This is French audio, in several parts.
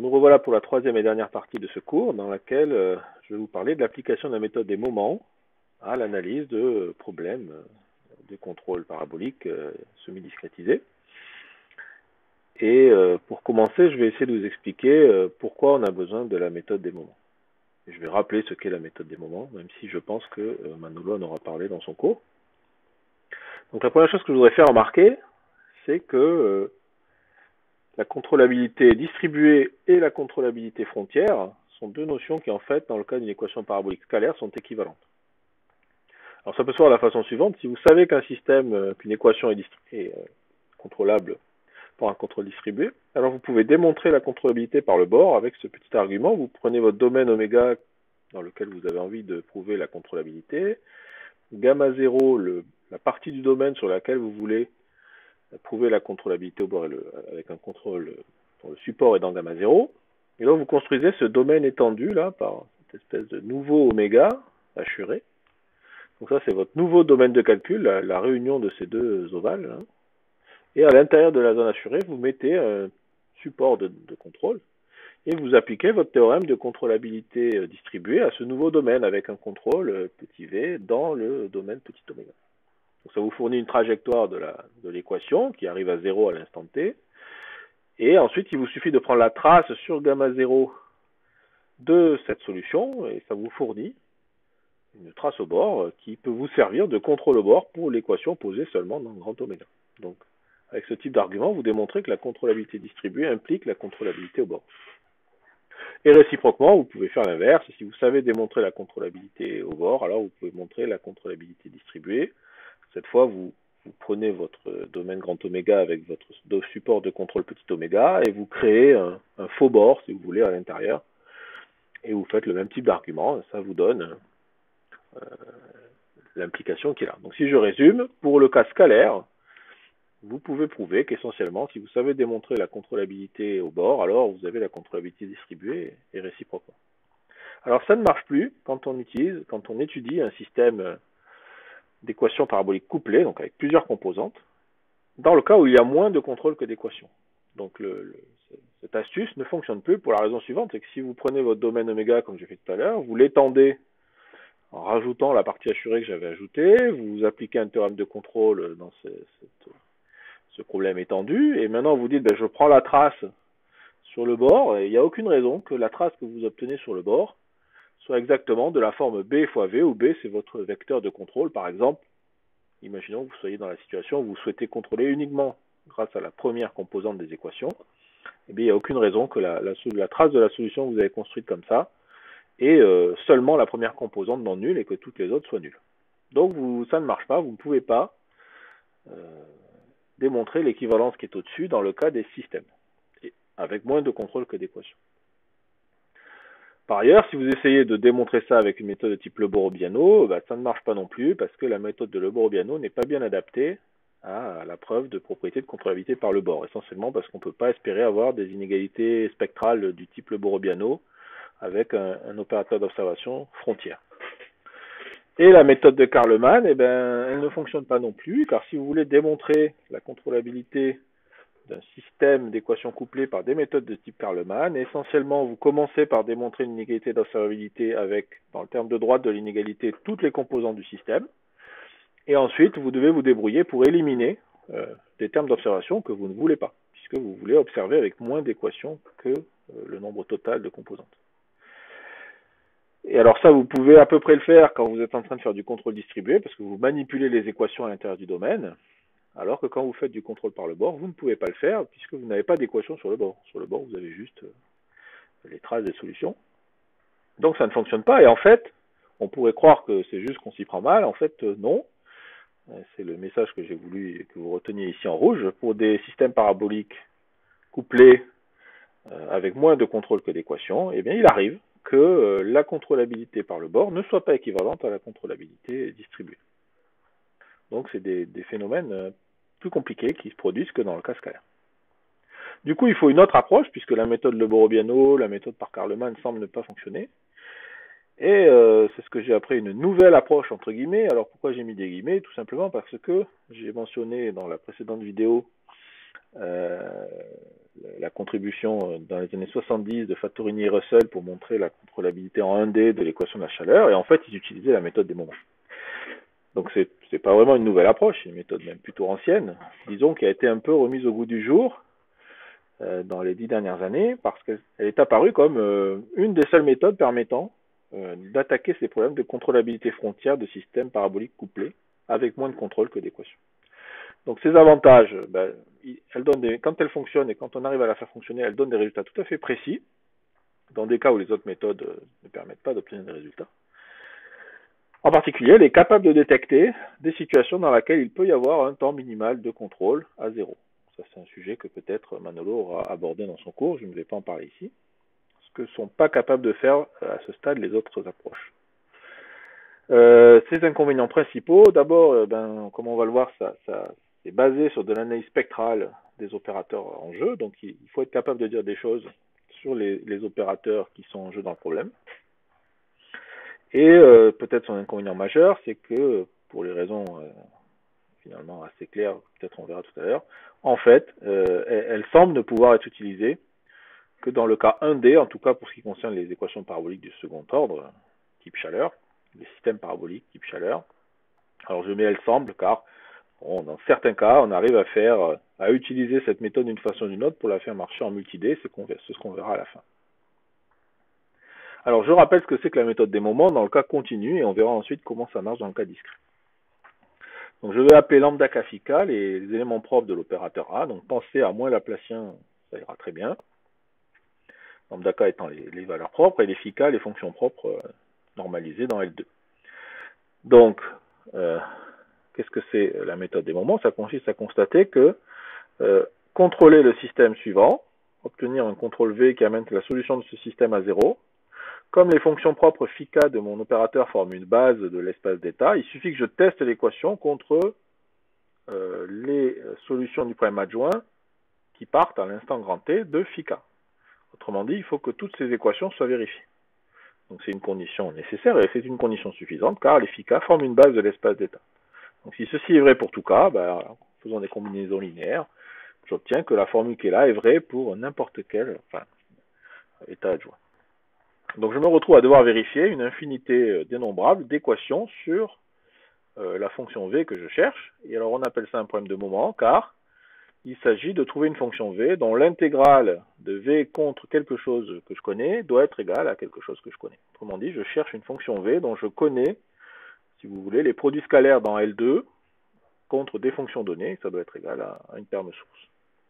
Alors nous revoilà pour la troisième et dernière partie de ce cours dans laquelle je vais vous parler de l'application de la méthode des moments à l'analyse de problèmes de contrôle parabolique semi-discrétisé. Et pour commencer, je vais essayer de vous expliquer pourquoi on a besoin de la méthode des moments. Et je vais rappeler ce qu'est la méthode des moments, même si je pense que Manolo en aura parlé dans son cours. Donc la première chose que je voudrais faire remarquer, c'est que la contrôlabilité distribuée et la contrôlabilité frontière sont deux notions qui, en fait, dans le cas d'une équation parabolique scalaire, sont équivalentes. Alors ça peut se voir de la façon suivante. Si vous savez qu'un système, qu'une équation est contrôlable par un contrôle distribué, alors vous pouvez démontrer la contrôlabilité par le bord avec ce petit argument. Vous prenez votre domaine oméga dans lequel vous avez envie de prouver la contrôlabilité, gamma 0, la partie du domaine sur laquelle vous voulez prouver la contrôlabilité au bord avec un contrôle dont le support est dans gamma 0. Et là, vous construisez ce domaine étendu là par cette espèce de nouveau oméga assuré. Donc ça, c'est votre nouveau domaine de calcul, la réunion de ces deux ovales. Hein. Et à l'intérieur de la zone assurée, vous mettez un support de contrôle et vous appliquez votre théorème de contrôlabilité distribuée à ce nouveau domaine avec un contrôle petit v dans le domaine petit oméga. Donc ça vous fournit une trajectoire de l'équation qui arrive à 0 à l'instant t. Et ensuite, il vous suffit de prendre la trace sur gamma 0 de cette solution et ça vous fournit une trace au bord qui peut vous servir de contrôle au bord pour l'équation posée seulement dans grand oméga. Donc, avec ce type d'argument, vous démontrez que la contrôlabilité distribuée implique la contrôlabilité au bord. Et réciproquement, vous pouvez faire l'inverse. Si vous savez démontrer la contrôlabilité au bord, alors vous pouvez montrer la contrôlabilité distribuée. Cette fois, vous prenez votre domaine grand oméga avec votre support de contrôle petit oméga et vous créez un faux bord, si vous voulez, à l'intérieur. Et vous faites le même type d'argument. Ça vous donne l'implication qui est là. Donc si je résume, pour le cas scalaire, vous pouvez prouver qu'essentiellement, si vous savez démontrer la contrôlabilité au bord, alors vous avez la contrôlabilité distribuée et réciproquement. Alors ça ne marche plus quand on étudie un système d'équations paraboliques couplées, donc avec plusieurs composantes, dans le cas où il y a moins de contrôle que d'équations. Donc cette astuce ne fonctionne plus pour la raison suivante, c'est que si vous prenez votre domaine oméga, comme j'ai fait tout à l'heure, vous l'étendez en rajoutant la partie assurée que j'avais ajoutée, vous appliquez un théorème de contrôle dans ce problème étendu, et maintenant vous dites, je prends la trace sur le bord, et il n'y a aucune raison que la trace que vous obtenez sur le bord soit exactement de la forme B fois V, où B c'est votre vecteur de contrôle. Par exemple, imaginons que vous soyez dans la situation où vous souhaitez contrôler uniquement grâce à la première composante des équations, et bien il n'y a aucune raison que la trace de la solution que vous avez construite comme ça et seulement la première composante non nulle et que toutes les autres soient nulles. Donc ça ne marche pas, vous ne pouvez pas démontrer l'équivalence qui est au-dessus dans le cas des systèmes, avec moins de contrôle que d'équations. Par ailleurs, si vous essayez de démontrer ça avec une méthode de type Lebor-Obiano, ça ne marche pas non plus parce que la méthode de Lebor-Obiano n'est pas bien adaptée à la preuve de propriété de contrôlabilité par le bord, essentiellement parce qu'on ne peut pas espérer avoir des inégalités spectrales du type Lebor-Obiano avec un opérateur d'observation frontière. Et la méthode de Karleman, elle ne fonctionne pas non plus, car si vous voulez démontrer la contrôlabilité d'un système d'équations couplées par des méthodes de type Karleman, essentiellement vous commencez par démontrer une inégalité d'observabilité avec, dans le terme de droite de l'inégalité, toutes les composantes du système, et ensuite vous devez vous débrouiller pour éliminer des termes d'observation que vous ne voulez pas, puisque vous voulez observer avec moins d'équations que le nombre total de composantes. Et alors ça, vous pouvez à peu près le faire quand vous êtes en train de faire du contrôle distribué, parce que vous manipulez les équations à l'intérieur du domaine, alors que quand vous faites du contrôle par le bord, vous ne pouvez pas le faire, puisque vous n'avez pas d'équation sur le bord. Sur le bord, vous avez juste les traces des solutions. Donc ça ne fonctionne pas, et en fait, on pourrait croire que c'est juste qu'on s'y prend mal, en fait non. C'est le message que j'ai voulu que vous reteniez ici en rouge. Pour des systèmes paraboliques couplés avec moins de contrôle que d'équations, eh bien il arrive que la contrôlabilité par le bord ne soit pas équivalente à la contrôlabilité distribuée. Donc c'est des phénomènes plus compliqués qui se produisent que dans le cas scalaire. Du coup, il faut une autre approche, puisque la méthode Lebor-Obiano, la méthode par Karleman semble ne pas fonctionner. Et c'est ce que j'ai appelé une nouvelle approche, entre guillemets. Alors pourquoi j'ai mis des guillemets? Tout simplement parce que j'ai mentionné dans la précédente vidéo la contribution dans les années 70 de Fattorini et Russell pour montrer la contrôlabilité en 1D de l'équation de la chaleur, et en fait ils utilisaient la méthode des moments. Donc c'est pas vraiment une nouvelle approche, c'est une méthode même plutôt ancienne, disons, qui a été un peu remise au goût du jour dans les 10 dernières années, parce qu'elle est apparue comme une des seules méthodes permettant d'attaquer ces problèmes de contrôlabilité frontière de systèmes paraboliques couplés, avec moins de contrôle que d'équations. Donc ces avantages, quand elle fonctionne et quand on arrive à la faire fonctionner, elle donne des résultats tout à fait précis, dans des cas où les autres méthodes ne permettent pas d'obtenir des résultats. En particulier, elle est capable de détecter des situations dans lesquelles il peut y avoir un temps minimal de contrôle à 0. Ça, c'est un sujet que peut-être Manolo aura abordé dans son cours, je ne vais pas en parler ici. Ce que ne sont pas capables de faire à ce stade les autres approches. Ces inconvénients principaux, d'abord, comme on va le voir, ça est basé sur de l'analyse spectrale des opérateurs en jeu, donc il faut être capable de dire des choses sur les opérateurs qui sont en jeu dans le problème. Et peut-être son inconvénient majeur, c'est que, pour les raisons finalement assez claires, peut-être on verra tout à l'heure, en fait, elle semble ne pouvoir être utilisée que dans le cas 1D, en tout cas pour ce qui concerne les équations paraboliques du second ordre, type chaleur, les systèmes paraboliques type chaleur. Alors je mets elle semble car dans certains cas, on arrive à utiliser cette méthode d'une façon ou d'une autre pour la faire marcher en multi-D, c'est ce qu'on verra à la fin. Alors je rappelle ce que c'est que la méthode des moments dans le cas continu et on verra ensuite comment ça marche dans le cas discret. Donc je vais appeler lambda k phi k les éléments propres de l'opérateur A, donc pensez à moins laplacien, ça ira très bien. Lambda k étant les valeurs propres et les phi k les fonctions propres normalisées dans L2. Donc, qu'est-ce que c'est la méthode des moments? Ça consiste à constater que contrôler le système suivant, obtenir un contrôle V qui amène la solution de ce système à 0. Comme les fonctions propres phi k de mon opérateur forment une base de l'espace d'état, il suffit que je teste l'équation contre les solutions du problème adjoint qui partent à l'instant grand t de phi k. Autrement dit, il faut que toutes ces équations soient vérifiées. Donc c'est une condition nécessaire et c'est une condition suffisante car les phi k forment une base de l'espace d'état. Donc si ceci est vrai pour tout cas, en faisant des combinaisons linéaires, j'obtiens que la formule qui est là est vraie pour n'importe quel état adjoint. Donc je me retrouve à devoir vérifier une infinité dénombrable d'équations sur la fonction v que je cherche. Et alors on appelle ça un problème de moment car il s'agit de trouver une fonction v dont l'intégrale de v contre quelque chose que je connais doit être égale à quelque chose que je connais. Autrement dit, je cherche une fonction v dont je connais, si vous voulez, les produits scalaires dans L2 contre des fonctions données, ça doit être égal à une terme source.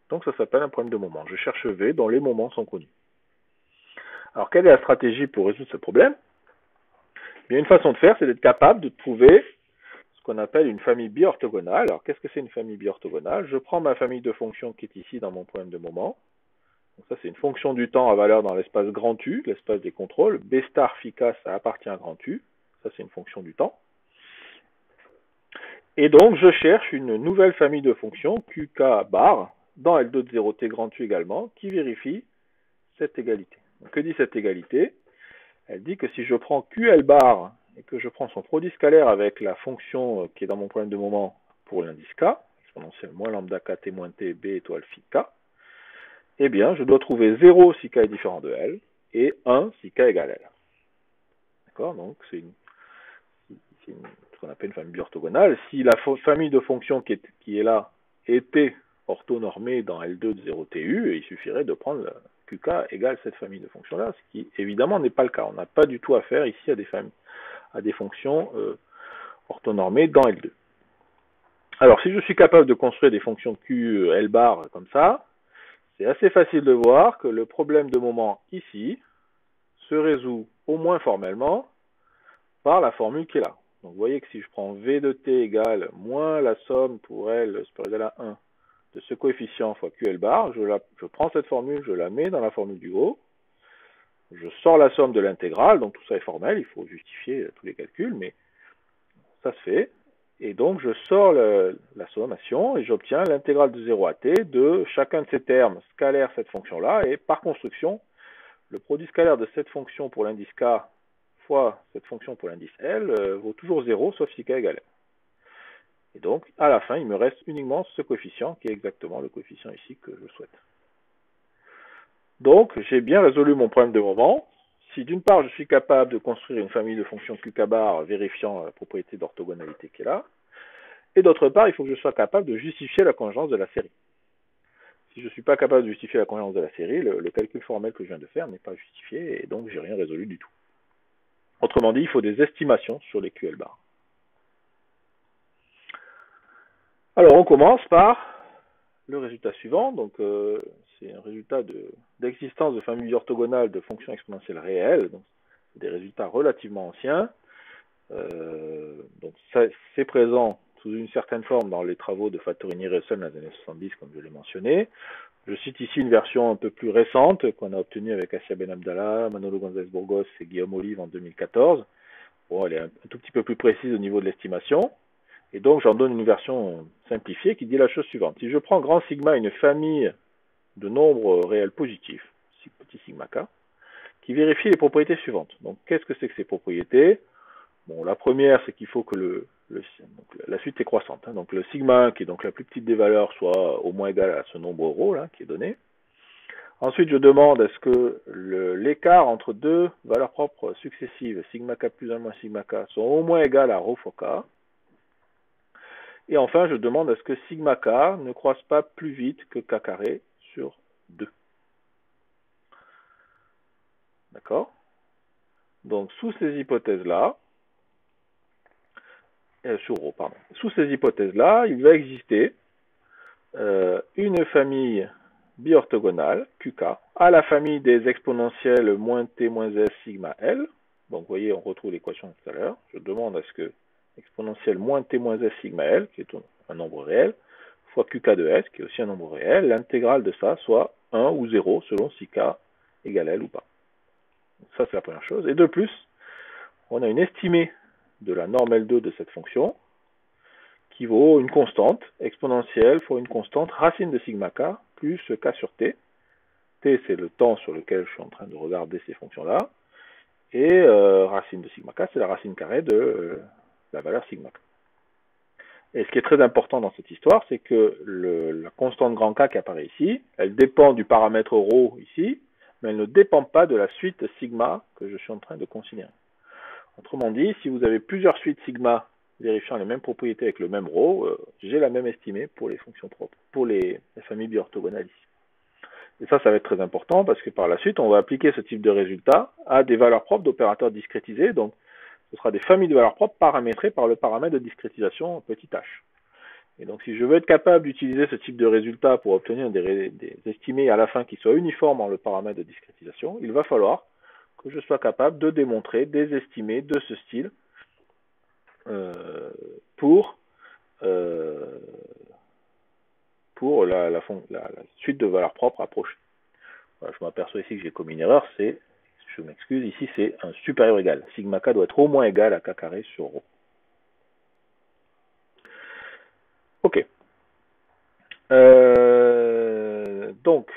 Donc ça s'appelle un problème de moment. Je cherche v dont les moments sont connus. Alors quelle est la stratégie pour résoudre ce problème? Bien, une façon de faire, c'est d'être capable de trouver ce qu'on appelle une famille bi-orthogonale. Alors qu'est-ce que c'est une famille bi-orthogonale? Je prends ma famille de fonctions qui est ici dans mon problème de moment. Donc ça c'est une fonction du temps à valeur dans l'espace grand U, l'espace des contrôles. B star phi k, ça appartient à grand U. Ça c'est une fonction du temps. Et donc je cherche une nouvelle famille de fonctions, QK bar, dans L2 de 0T grand U également, qui vérifie cette égalité. Donc, que dit cette égalité? Elle dit que si je prends QL bar et que je prends son produit scalaire avec la fonction qui est dans mon problème de moment pour l'indice K, exponentielle moins lambda K T moins T B étoile phi K, eh bien je dois trouver 0 si K est différent de L et 1 si K égale L. D'accord? Donc c'est ce qu'on appelle une famille bi-orthogonale. Si la famille de fonctions qui est là était orthonormée dans L2 de 0TU, il suffirait de prendre QK égale cette famille de fonctions-là, ce qui évidemment n'est pas le cas. On n'a pas du tout affaire ici à des fonctions orthonormées dans L2. Alors si je suis capable de construire des fonctions Q, L bar comme ça, c'est assez facile de voir que le problème de moment ici se résout au moins formellement par la formule qui est là. Donc vous voyez que si je prends V de t égale moins la somme pour L supérieur égal à 1 de ce coefficient fois QL bar, je prends cette formule, je la mets dans la formule du haut, je sors la somme de l'intégrale, donc tout ça est formel, il faut justifier tous les calculs, mais ça se fait. Et donc je sors la sommation et j'obtiens l'intégrale de 0 à t de chacun de ces termes scalaires cette fonction-là, et par construction, le produit scalaire de cette fonction pour l'indice k fois cette fonction pour l'indice L vaut toujours 0, sauf si k égale L. Et donc, à la fin, il me reste uniquement ce coefficient qui est exactement le coefficient ici que je souhaite. Donc, j'ai bien résolu mon problème de moment. Si d'une part, je suis capable de construire une famille de fonctions Q K bar vérifiant la propriété d'orthogonalité qui est là, et d'autre part, il faut que je sois capable de justifier la convergence de la série. Si je ne suis pas capable de justifier la convergence de la série, le calcul formel que je viens de faire n'est pas justifié, et donc j'ai rien résolu du tout. Autrement dit, il faut des estimations sur les QL bar. Alors, on commence par le résultat suivant. Donc, c'est un résultat d'existence de familles orthogonales de fonctions exponentielles réelles. Donc, des résultats relativement anciens. Donc, c'est présent sous une certaine forme dans les travaux de Fattorini-Russell dans les années 70, comme je l'ai mentionné. Je cite ici une version un peu plus récente qu'on a obtenue avec Assia Ben Abdallah, Manolo González-Burgos et Guillaume Olive en 2014. Bon, elle est un tout petit peu plus précise au niveau de l'estimation. Et donc, j'en donne une version simplifiée qui dit la chose suivante. Si je prends grand sigma une famille de nombres réels positifs, petit sigma k, qui vérifie les propriétés suivantes. Donc, qu'est-ce que c'est que ces propriétés? Bon, la première, c'est qu'il faut que la suite est croissante. Hein. Donc, le sigma 1, qui est donc la plus petite des valeurs, soit au moins égal à ce nombre rho là, qui est donné. Ensuite, je demande est-ce que l'écart entre deux valeurs propres successives, sigma k plus 1 moins sigma k, sont au moins égales à rho fois k. Et enfin, je demande est-ce que sigma k ne croise pas plus vite que k carré sur 2. D'accord? Donc, sous ces hypothèses-là, sur ρ, pardon. Sous ces hypothèses-là, il va exister une famille biorthogonale, QK, à la famille des exponentielles moins t moins s sigma L. Donc, vous voyez, on retrouve l'équation tout à l'heure. Je demande à ce que exponentielle moins t moins s sigma L, qui est un nombre réel, fois QK de S, qui est aussi un nombre réel, l'intégrale de ça soit 1 ou 0, selon si K égale L ou pas. Ça, c'est la première chose. Et de plus, on a une estimée de la norme L2 de cette fonction, qui vaut une constante exponentielle fois une constante racine de sigma k plus k sur t. T, c'est le temps sur lequel je suis en train de regarder ces fonctions-là. Et racine de sigma k, c'est la racine carrée de la valeur sigma k. Et ce qui est très important dans cette histoire, c'est que la constante grand K qui apparaît ici, elle dépend du paramètre ρ ici, mais elle ne dépend pas de la suite sigma que je suis en train de considérer. Autrement dit, si vous avez plusieurs suites sigma vérifiant les mêmes propriétés avec le même ρ, j'ai la même estimée pour les fonctions propres, pour les familles biorthogonales ici. Et ça va être très important parce que par la suite, on va appliquer ce type de résultat à des valeurs propres d'opérateurs discrétisés. Donc, ce sera des familles de valeurs propres paramétrées par le paramètre de discrétisation petit h. Et donc, si je veux être capable d'utiliser ce type de résultat pour obtenir des estimés à la fin qui soient uniformes dans le paramètre de discrétisation, il va falloir que je sois capable de démontrer des estimés de ce style pour la suite de valeurs propres approchées. Voilà, je m'aperçois ici que j'ai commis une erreur, je m'excuse, ici c'est un supérieur égal. Sigma k doit être au moins égal à k carré sur ρ. Ok. Donc,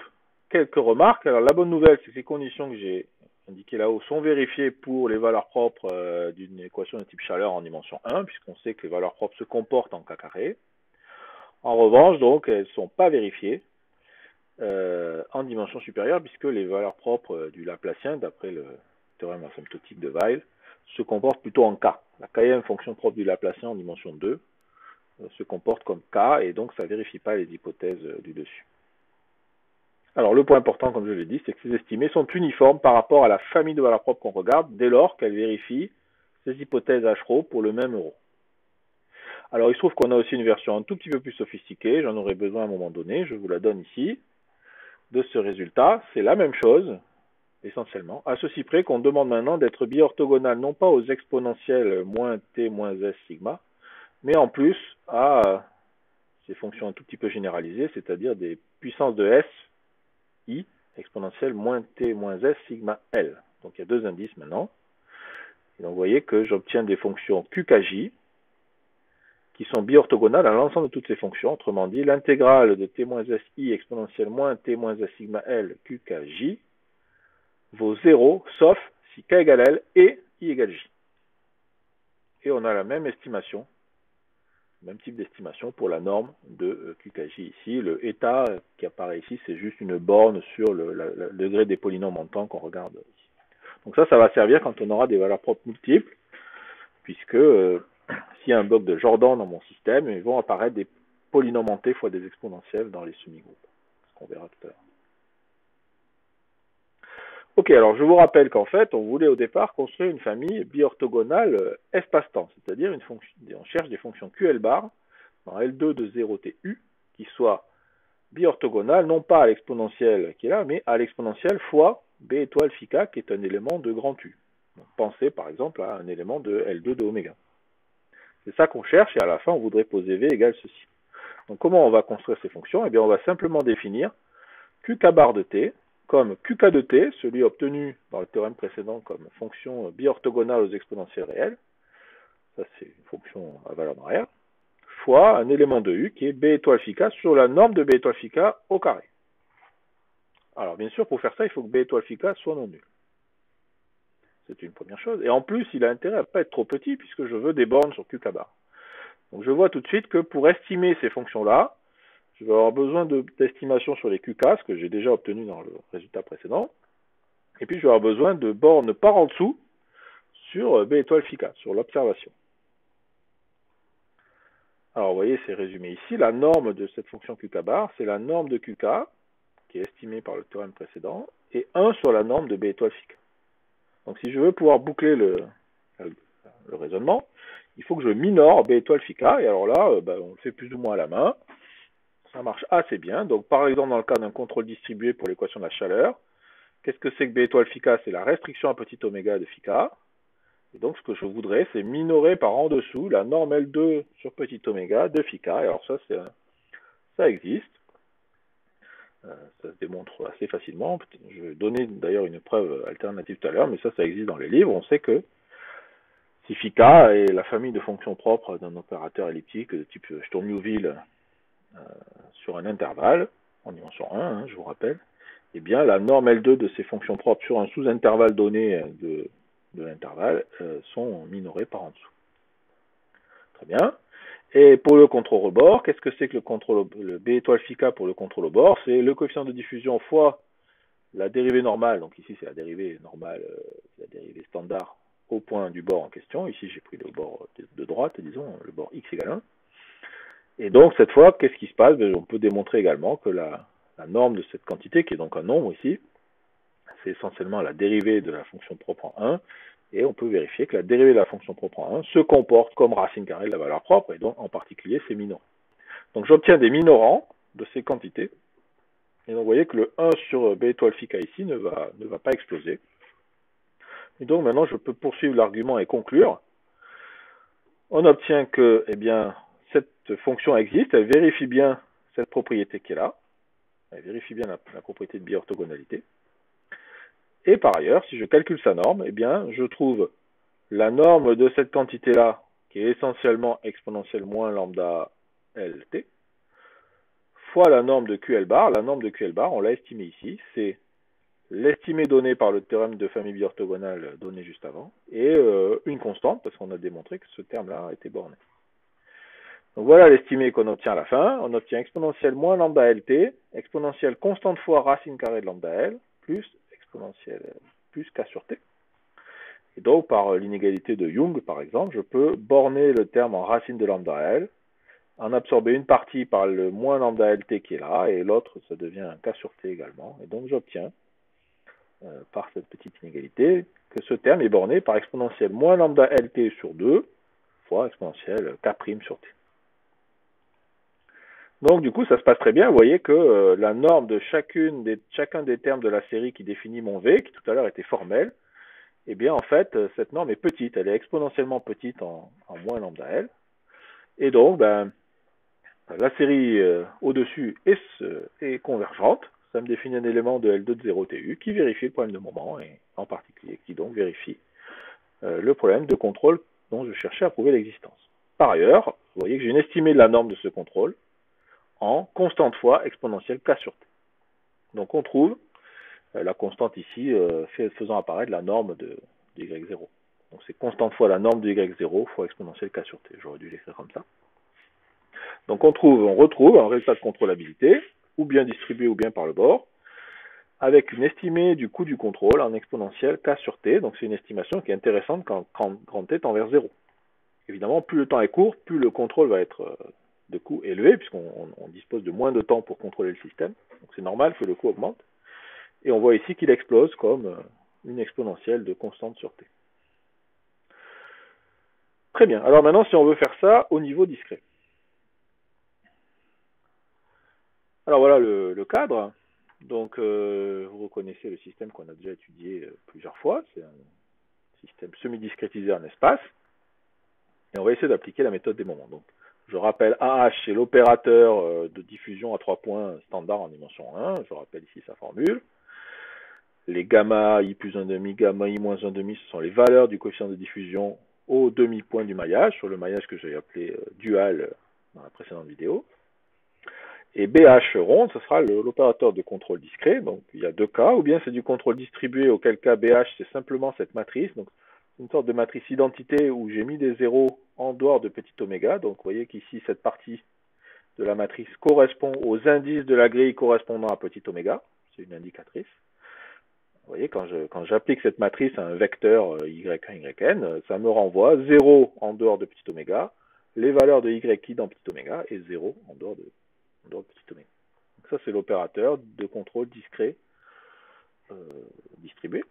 quelques remarques. Alors, la bonne nouvelle, c'est que les conditions que j'ai indiquées là-haut sont vérifiées pour les valeurs propres d'une équation de type chaleur en dimension 1, puisqu'on sait que les valeurs propres se comportent en k carré. En revanche, donc, elles ne sont pas vérifiées en dimension supérieure, puisque les valeurs propres du Laplacien, d'après le théorème asymptotique de Weil, se comportent plutôt en k. La kème fonction propre du Laplacien en dimension 2 se comporte comme k, et donc ça ne vérifie pas les hypothèses du dessus. Alors, le point important, comme je l'ai dit, c'est que ces estimés sont uniformes par rapport à la famille de valeurs propres qu'on regarde, dès lors qu'elles vérifient ces hypothèses h-ρ pour le même ρ. Alors, il se trouve qu'on a aussi une version un tout petit peu plus sophistiquée, j'en aurai besoin à un moment donné, je vous la donne ici, de ce résultat. C'est la même chose, essentiellement, à ceci près qu'on demande maintenant d'être biorthogonal non pas aux exponentielles moins t moins s sigma, mais en plus à ces fonctions un tout petit peu généralisées, c'est-à-dire des puissances de s, i, exponentielle moins t moins s sigma L. Donc il y a deux indices maintenant. Et donc vous voyez que j'obtiens des fonctions QKJ qui sont biorthogonales à l'ensemble de toutes ces fonctions. Autrement dit, l'intégrale de t moins s i exponentielle moins t moins s sigma L QKJ vaut 0, sauf si k égale L et i égale j. Et on a la même estimation Même type d'estimation pour la norme de QKJ ici. Le état qui apparaît ici, c'est juste une borne sur le degré des polynômes montants qu'on regarde ici. Donc ça va servir quand on aura des valeurs propres multiples, puisque s'il y a un bloc de Jordan dans mon système, ils vont apparaître des polynômes hantés fois des exponentielles dans les semi-groupes, ce qu'on verra tout à l'heure. Ok, alors je vous rappelle qu'en fait, on voulait au départ construire une famille bi-orthogonale espace-temps, c'est-à-dire on cherche des fonctions QL bar dans L2 de 0TU qui soient bi-orthogonales, non pas à l'exponentielle qui est là, mais à l'exponentielle fois B étoile phi k qui est un élément de grand U. Donc, pensez par exemple à un élément de L2 de oméga. C'est ça qu'on cherche et à la fin on voudrait poser V égale ceci. Donc comment on va construire ces fonctions? Eh bien on va simplement définir QK bar de T comme QK de T, celui obtenu dans le théorème précédent comme fonction bi-orthogonale aux exponentielles réelles, ça c'est une fonction à valeur d'arrière, fois un élément de U qui est B étoile phi k sur la norme de B étoile phi k au carré. Alors bien sûr, pour faire ça, il faut que B étoile phi k soit non nul. C'est une première chose. Et en plus, il a intérêt à ne pas être trop petit puisque je veux des bornes sur QK bar. Donc je vois tout de suite que pour estimer ces fonctions-là, je vais avoir besoin d'estimations sur les QK, ce que j'ai déjà obtenu dans le résultat précédent. Et puis je vais avoir besoin de bornes par en dessous sur B étoile phi k, sur l'observation. Alors vous voyez, c'est résumé ici. La norme de cette fonction QK bar, c'est la norme de QK, qui est estimée par le théorème précédent, et 1 sur la norme de B étoile phi k. Donc si je veux pouvoir boucler le raisonnement, il faut que je minore B étoile phi k, et alors là, on le fait plus ou moins à la main. Ça marche assez bien. Donc par exemple, dans le cas d'un contrôle distribué pour l'équation de la chaleur, qu'est-ce que c'est que B étoile phi k? C'est la restriction à petit oméga de phi k. Et donc, ce que je voudrais, c'est minorer par en dessous la norme L2 sur petit oméga de phi k. Et alors ça existe. Ça se démontre assez facilement. Je vais donner d'ailleurs une preuve alternative tout à l'heure, mais ça existe dans les livres. On sait que si phi k est la famille de fonctions propres d'un opérateur elliptique de type Sturm-Liouville sur un intervalle, en dimension 1, je vous rappelle, eh bien la norme L2 de ces fonctions propres sur un sous-intervalle donné de l'intervalle sont minorées par en dessous. Très bien. Et pour le contrôle au bord, qu'est-ce que c'est que le B étoile phi k pour le contrôle au bord? C'est le coefficient de diffusion fois la dérivée normale. Donc ici, c'est la dérivée normale, la dérivée standard au point du bord en question. Ici, j'ai pris le bord de droite, disons, le bord x égale 1. Et donc, cette fois, qu'est-ce qui se passe? On peut démontrer également que la norme de cette quantité, qui est donc un nombre ici, c'est essentiellement la dérivée de la fonction propre en 1, et on peut vérifier que la dérivée de la fonction propre en 1 se comporte comme racine carrée de la valeur propre, et donc en particulier ses minorants. Donc j'obtiens des minorants de ces quantités, et donc vous voyez que le 1 sur B étoile phi k ici ne va pas exploser. Et donc maintenant je peux poursuivre l'argument et conclure. On obtient que cette fonction existe, elle vérifie bien cette propriété qui est là, elle vérifie bien la propriété de bi-orthogonalité. Et par ailleurs, si je calcule sa norme, je trouve la norme de cette quantité-là, qui est essentiellement exponentielle moins lambda LT, fois la norme de QL bar. La norme de QL bar, on l'a estimée ici, c'est l'estimé donné par le théorème de famille bi-orthogonale donné juste avant, et une constante, parce qu'on a démontré que ce terme-là était borné. Donc voilà l'estimé qu'on obtient à la fin. On obtient exponentielle moins lambda LT, exponentielle constante fois racine carrée de lambda L, plus exponentielle plus K sur T. Et donc, par l'inégalité de Young, par exemple, je peux borner le terme en racine de lambda L, en absorber une partie par le moins lambda LT qui est là, et l'autre, ça devient un K sur T également. Et donc, j'obtiens, par cette petite inégalité, que ce terme est borné par exponentielle moins lambda LT sur 2, fois exponentielle K' sur T. Donc, du coup, ça se passe très bien. Vous voyez que la norme de chacun des termes de la série qui définit mon V, qui tout à l'heure était formelle, eh bien, en fait, cette norme est petite. Elle est exponentiellement petite en moins lambda L. Et donc, la série au-dessus est convergente. Ça me définit un élément de L2 de 0 TU qui vérifie le problème de moment, et en particulier qui donc vérifie le problème de contrôle dont je cherchais à prouver l'existence. Par ailleurs, vous voyez que j'ai une estimée de la norme de ce contrôle en constante fois exponentielle K sur T. Donc, on trouve la constante ici faisant apparaître la norme de Y0. Donc c'est constante fois la norme de Y0 fois exponentielle K sur T. J'aurais dû l'écrire comme ça. Donc on retrouve un résultat de contrôlabilité, ou bien distribué ou bien par le bord, avec une estimée du coût du contrôle en exponentielle K sur T. Donc c'est une estimation qui est intéressante quand grand T tend vers 0. Évidemment, plus le temps est court, plus le contrôle va être de coût élevé, puisqu'on dispose de moins de temps pour contrôler le système. Donc c'est normal que le coût augmente. Et on voit ici qu'il explose comme une exponentielle de constante sur T. Très bien. Alors maintenant, si on veut faire ça au niveau discret. Alors voilà le cadre. Donc vous reconnaissez le système qu'on a déjà étudié plusieurs fois. C'est un système semi-discrétisé en espace. Et on va essayer d'appliquer la méthode des moments. Donc, je rappelle AH, c'est l'opérateur de diffusion à 3 points standard en dimension 1. Je rappelle ici sa formule. Les gamma I plus 1,5, gamma I moins 1,5, ce sont les valeurs du coefficient de diffusion au demi-point du maillage, sur le maillage que j'ai appelé dual dans la précédente vidéo. Et BH rond, ce sera l'opérateur de contrôle discret. Donc il y a deux cas, ou bien c'est du contrôle distribué, auquel cas BH c'est simplement cette matrice. Donc une sorte de matrice identité où j'ai mis des zéros en dehors de petit oméga. Donc vous voyez qu'ici cette partie de la matrice correspond aux indices de la grille correspondant à petit oméga. C'est une indicatrice. Vous voyez, quand j'applique cette matrice à un vecteur y1, yn, ça me renvoie 0 en dehors de petit oméga, les valeurs de yi dans petit oméga, et 0 en dehors de petit oméga. Donc ça, c'est l'opérateur de contrôle discret distribué.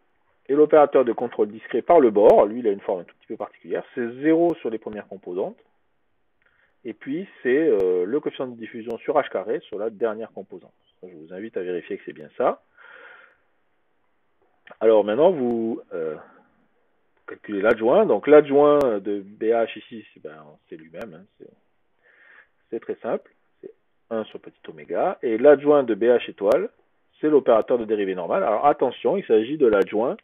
Et l'opérateur de contrôle discret par le bord, lui, il a une forme un tout petit peu particulière. C'est 0 sur les premières composantes. Et puis, c'est le coefficient de diffusion sur h carré sur la dernière composante. Je vous invite à vérifier que c'est bien ça. Alors maintenant, vous calculez l'adjoint. Donc l'adjoint de BH ici, c'est lui-même. Hein, c'est très simple. C'est 1 sur petit oméga. Et l'adjoint de BH étoile, c'est l'opérateur de dérivée normale. Alors attention, il s'agit de l'adjoint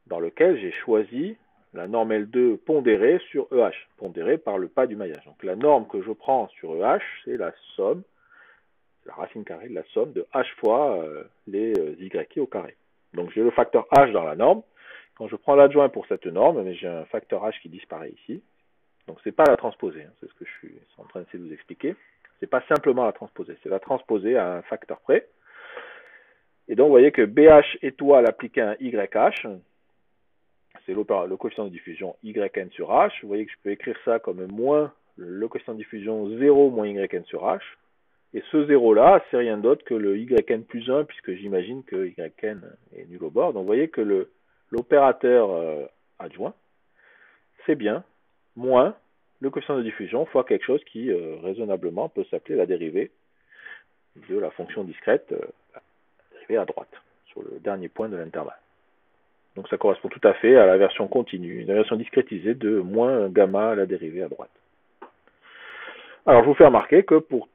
dans lequel j'ai choisi la norme L2 pondérée sur EH, pondérée par le pas du maillage. Donc la norme que je prends sur EH, c'est la somme, la racine carrée de la somme de H fois les YI au carré. Donc j'ai le facteur H dans la norme. Quand je prends l'adjoint pour cette norme, j'ai un facteur H qui disparaît ici. Donc c'est pas la transposer, hein, c'est ce que je suis en train d'essayer de vous expliquer. C'est pas simplement la transposer, c'est la transposer à un facteur près. Et donc vous voyez que BH étoile appliqué à un YH, c'est le coefficient de diffusion YN sur H. Vous voyez que je peux écrire ça comme moins le coefficient de diffusion 0 moins YN sur H. Et ce 0-là, c'est rien d'autre que le YN plus 1, puisque j'imagine que YN est nul au bord. Donc vous voyez que l'opérateur adjoint, c'est bien moins le coefficient de diffusion fois quelque chose qui raisonnablement peut s'appeler la dérivée de la fonction discrète, la dérivée à droite, sur le dernier point de l'intervalle. Donc ça correspond tout à fait à la version continue, la version discrétisée de moins gamma à la dérivée à droite. Alors je vous fais remarquer que pour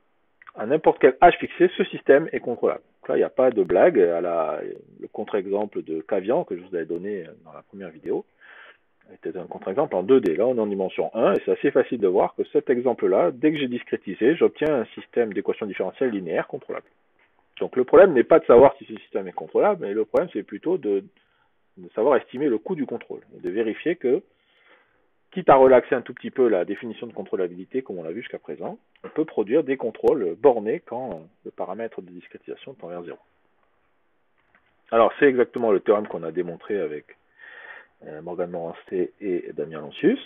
à n'importe quel h fixé, ce système est contrôlable. Donc là, il n'y a pas de blague. Le contre-exemple de Cavian que je vous avais donné dans la première vidéo était un contre-exemple en 2D. Là, on est en dimension 1 et c'est assez facile de voir que cet exemple-là, dès que j'ai discrétisé, j'obtiens un système d'équation différentielle linéaire contrôlable. Donc le problème n'est pas de savoir si ce système est contrôlable, mais le problème c'est plutôt de savoir estimer le coût du contrôle et de vérifier que, quitte à relaxer un tout petit peu la définition de contrôlabilité comme on l'a vu jusqu'à présent, on peut produire des contrôles bornés quand le paramètre de discrétisation tend vers 0. Alors c'est exactement le théorème qu'on a démontré avec Morgan Morancé et Damien Lancius,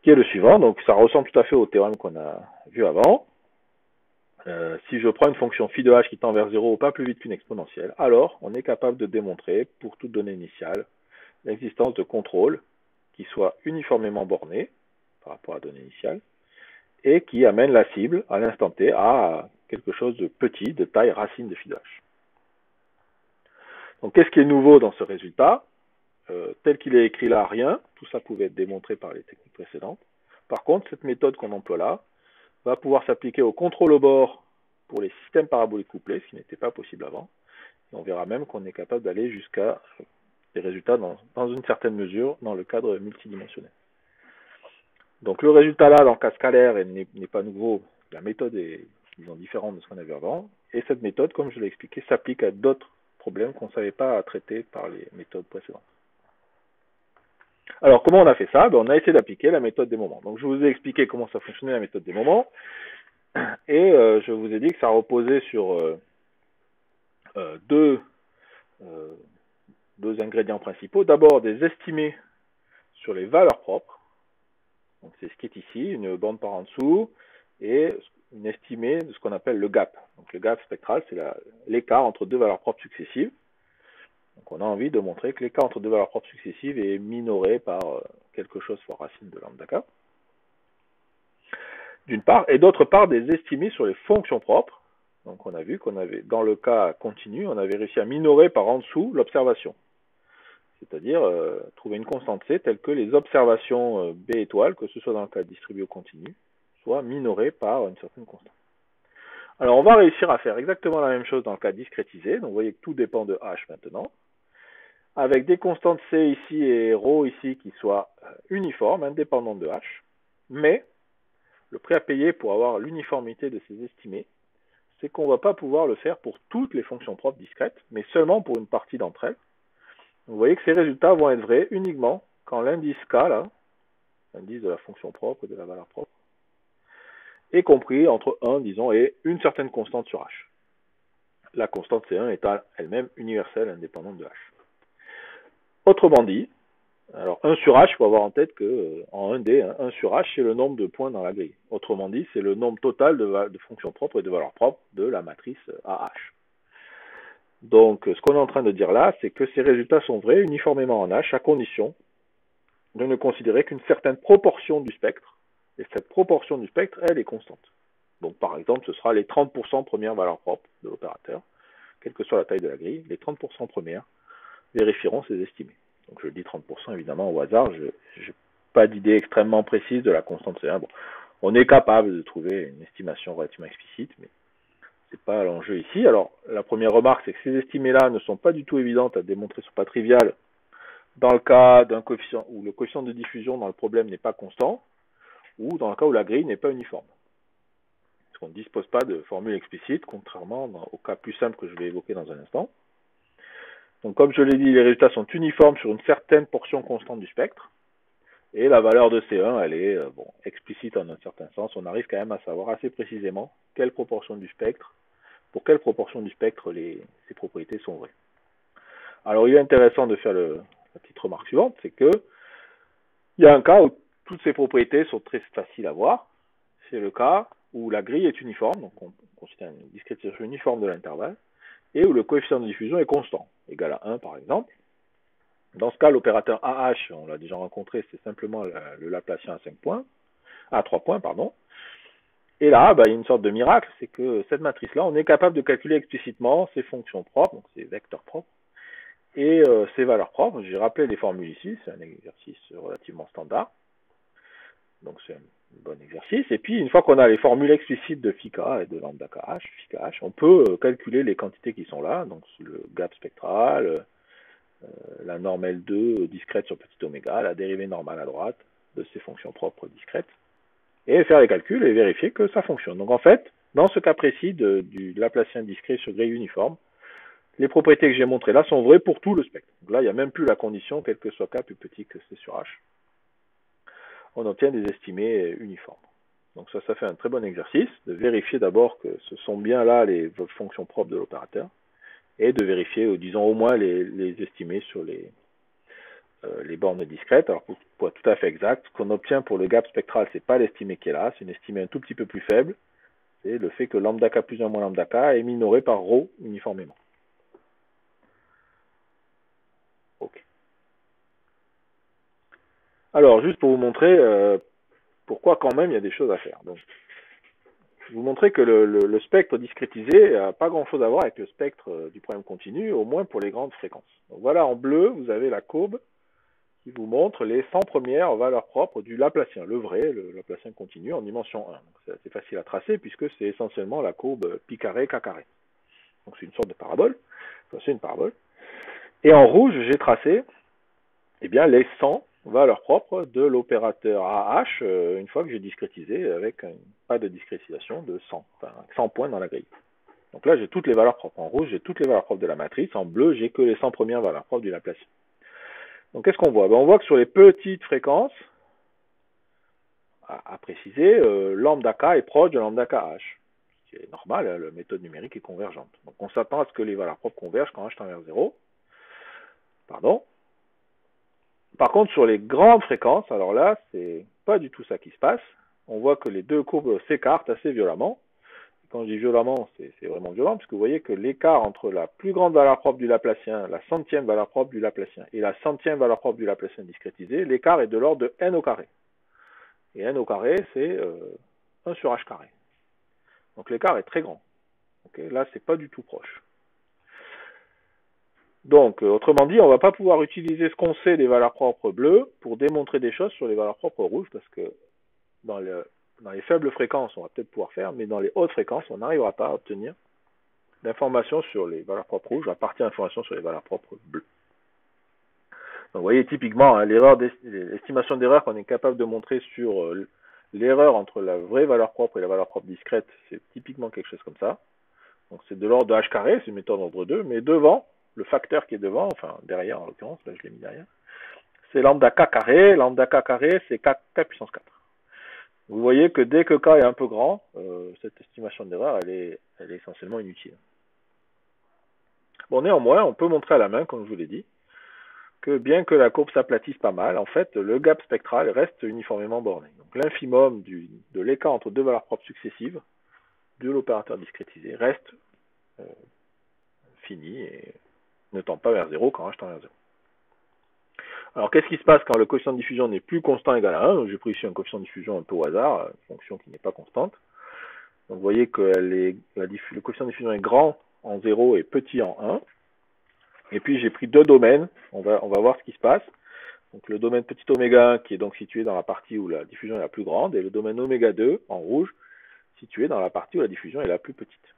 qui est le suivant. Donc ça ressemble tout à fait au théorème qu'on a vu avant. Si je prends une fonction phi de h qui tend vers 0 pas plus vite qu'une exponentielle, alors on est capable de démontrer, pour toute donnée initiale, l'existence de contrôles qui soient uniformément bornés par rapport à la donnée initiale et qui amènent la cible à l'instant t à quelque chose de petit, de taille racine de phi de h. Donc qu'est-ce qui est nouveau dans ce résultat? Tel qu'il est écrit là, rien. Tout ça pouvait être démontré par les techniques précédentes. Par contre, cette méthode qu'on emploie là va pouvoir s'appliquer au contrôle au bord pour les systèmes paraboliques couplés, ce qui n'était pas possible avant. Et on verra même qu'on est capable d'aller jusqu'à des résultats dans une certaine mesure dans le cadre multidimensionnel. Donc le résultat là, dans le cas scalaire, n'est pas nouveau. La méthode est différente de ce qu'on a vu avant. Et cette méthode, comme je l'ai expliqué, s'applique à d'autres problèmes qu'on ne savait pas traiter par les méthodes précédentes. Alors, comment on a fait ça? Ben, on a essayé d'appliquer la méthode des moments. Donc, je vous ai expliqué comment ça fonctionnait la méthode des moments, et je vous ai dit que ça reposait sur euh, deux, euh, deux ingrédients principaux. D'abord, des estimés sur les valeurs propres. Donc, c'est ce qui est ici, une bande par en dessous, et une estimée de ce qu'on appelle le gap. Donc, le gap spectral, c'est l'écart entre deux valeurs propres successives. Donc, on a envie de montrer que l'écart entre deux valeurs propres successives est minoré par quelque chose fois racine de lambda k, d'une part, et d'autre part, des estimés sur les fonctions propres. Donc, on a vu qu'on avait, dans le cas continu, on avait réussi à minorer par en dessous l'observation. C'est-à-dire trouver une constante C telle que les observations B étoiles, que ce soit dans le cas distribué ou continu, soient minorées par une certaine constante. Alors on va réussir à faire exactement la même chose dans le cas discrétisé, donc vous voyez que tout dépend de H maintenant, avec des constantes C ici et ρ ici qui soient uniformes, indépendantes de H, mais le prix à payer pour avoir l'uniformité de ces estimés, c'est qu'on ne va pas pouvoir le faire pour toutes les fonctions propres discrètes, mais seulement pour une partie d'entre elles. Vous voyez que ces résultats vont être vrais uniquement quand l'indice K, là, l'indice de la fonction propre et de la valeur propre, est compris entre 1, disons, et une certaine constante sur H. La constante C1 est elle-même universelle, indépendante de H. Autrement dit, alors 1 sur H, il faut avoir en tête que en 1D, 1 sur H, c'est le nombre de points dans la grille. Autrement dit, c'est le nombre total de fonctions propres et de valeurs propres de la matrice AH. Donc, ce qu'on est en train de dire là, c'est que ces résultats sont vrais uniformément en H, à condition de ne considérer qu'une certaine proportion du spectre, et cette proportion du spectre, elle est constante. Donc, par exemple, ce sera les 30% premières valeurs propres de l'opérateur, quelle que soit la taille de la grille, les 30% premières vérifieront ces estimés. Donc, je dis 30% évidemment au hasard, je n'ai pas d'idée extrêmement précise de la constante C1. Bon, on est capable de trouver une estimation relativement explicite, mais ce n'est pas l'enjeu ici. Alors, la première remarque, c'est que ces estimés-là ne sont pas du tout évidentes à démontrer, ne sont pas triviales dans le cas d'un coefficient où le coefficient de diffusion dans le problème n'est pas constant, ou dans le cas où la grille n'est pas uniforme. Parce qu'on ne dispose pas de formule explicite, contrairement au cas plus simple que je vais évoquer dans un instant. Donc comme je l'ai dit, les résultats sont uniformes sur une certaine portion constante du spectre, et la valeur de C1, elle est explicite en un certain sens. On arrive quand même à savoir assez précisément quelle proportion du spectre, pour quelle proportion du spectre ces propriétés sont vraies. Alors il est intéressant de faire la petite remarque suivante, c'est que il y a un cas où toutes ces propriétés sont très faciles à voir. C'est le cas où la grille est uniforme, donc on considère une discrétisation uniforme de l'intervalle, et où le coefficient de diffusion est constant, égal à 1 par exemple. Dans ce cas, l'opérateur AH, on l'a déjà rencontré, c'est simplement le Laplacien à 5 points, à 3 points, pardon. Et là, il y a une sorte de miracle, c'est que cette matrice-là, on est capable de calculer explicitement ses fonctions propres, donc ses vecteurs propres, et ses valeurs propres. J'ai rappelé les formules ici, c'est un exercice relativement standard. Donc c'est un bon exercice. Et puis, une fois qu'on a les formules explicites de phi k et de lambda kh, phi kh, on peut calculer les quantités qui sont là, donc le gap spectral, la norme L2 discrète sur petit oméga, la dérivée normale à droite de ces fonctions propres discrètes, et faire les calculs et vérifier que ça fonctionne. Donc en fait, dans ce cas précis du Laplacien discret sur grille uniforme, les propriétés que j'ai montrées là sont vraies pour tout le spectre. Donc là, il n'y a même plus la condition, quel que soit k plus petit que C sur H. On obtient des estimés uniformes. Donc ça fait un très bon exercice de vérifier d'abord que ce sont bien là les fonctions propres de l'opérateur, et de vérifier, disons au moins les estimés sur les bornes discrètes. Alors pour être tout à fait exact, ce qu'on obtient pour le gap spectral, c'est pas l'estimé qui est là, c'est une estimée un tout petit peu plus faible, c'est le fait que lambda k plus 1 moins lambda k est minoré par ρ uniformément. Ok. Alors juste pour vous montrer pourquoi quand même il y a des choses à faire. Donc, je vais vous montrer que le spectre discrétisé n'a pas grand-chose à voir avec le spectre du problème continu, au moins pour les grandes fréquences. Donc voilà, en bleu, vous avez la courbe qui vous montre les 100 premières valeurs propres du Laplacien, le vrai, le Laplacien continu en dimension 1. C'est assez facile à tracer puisque c'est essentiellement la courbe pi carré, k carré. Donc c'est une sorte de parabole. Enfin, c'est une parabole. Et en rouge, j'ai tracé les 100 valeurs propres de l'opérateur AH une fois que j'ai discrétisé avec pas de discrétisation de 100, enfin 100 points dans la grille. Donc là, j'ai toutes les valeurs propres. En rouge, j'ai toutes les valeurs propres de la matrice. En bleu, j'ai que les 100 premières valeurs propres du Laplacien. Donc qu'est-ce qu'on voit? On voit que sur les petites fréquences, à préciser, lambda k est proche de lambda kh. C'est normal, hein, la méthode numérique est convergente. Donc on s'attend à ce que les valeurs propres convergent quand h tend vers 0. Pardon. Par contre, sur les grandes fréquences, alors là, c'est pas du tout ça qui se passe. On voit que les deux courbes s'écartent assez violemment. Quand je dis violemment, c'est vraiment violent, parce que vous voyez que l'écart entre la plus grande valeur propre du Laplacien, la centième valeur propre du Laplacien, et la centième valeur propre du Laplacien discrétisé, l'écart est de l'ordre de n au carré. Et n au carré, c'est 1 sur h carré. Donc l'écart est très grand. Okay, là, c'est pas du tout proche. Donc, autrement dit, on ne va pas pouvoir utiliser ce qu'on sait des valeurs propres bleues pour démontrer des choses sur les valeurs propres rouges, parce que dans les faibles fréquences, on va peut-être pouvoir faire, mais dans les hautes fréquences, on n'arrivera pas à obtenir d'informations sur les valeurs propres rouges à partir d'informations sur les valeurs propres bleues. Donc, vous voyez, typiquement, hein, l'estimation d'erreur qu'on est capable de montrer sur l'erreur entre la vraie valeur propre et la valeur propre discrète, c'est typiquement quelque chose comme ça. Donc, c'est de l'ordre de h carré, c'est une méthode ordre 2, mais devant, le facteur qui est devant, enfin derrière en l'occurrence, là je l'ai mis derrière, c'est lambda k carré, c'est k puissance 4. Vous voyez que dès que k est un peu grand, cette estimation d'erreur, elle est essentiellement inutile. Bon, néanmoins, on peut montrer à la main, comme je vous l'ai dit, que bien que la courbe s'aplatisse pas mal, en fait, le gap spectral reste uniformément borné. Donc l'infimum de l'écart entre deux valeurs propres successives de l'opérateur discrétisé reste fini et ne tend pas vers 0 quand h tend vers 0. Alors, qu'est-ce qui se passe quand le coefficient de diffusion n'est plus constant égal à 1? J'ai pris ici un coefficient de diffusion un peu au hasard, une fonction qui n'est pas constante. Donc, vous voyez que le coefficient de diffusion est grand en 0 et petit en 1. Et puis, j'ai pris deux domaines. On va voir ce qui se passe. Donc, le domaine petit oméga 1 qui est donc situé dans la partie où la diffusion est la plus grande, et le domaine oméga 2 en rouge situé dans la partie où la diffusion est la plus petite.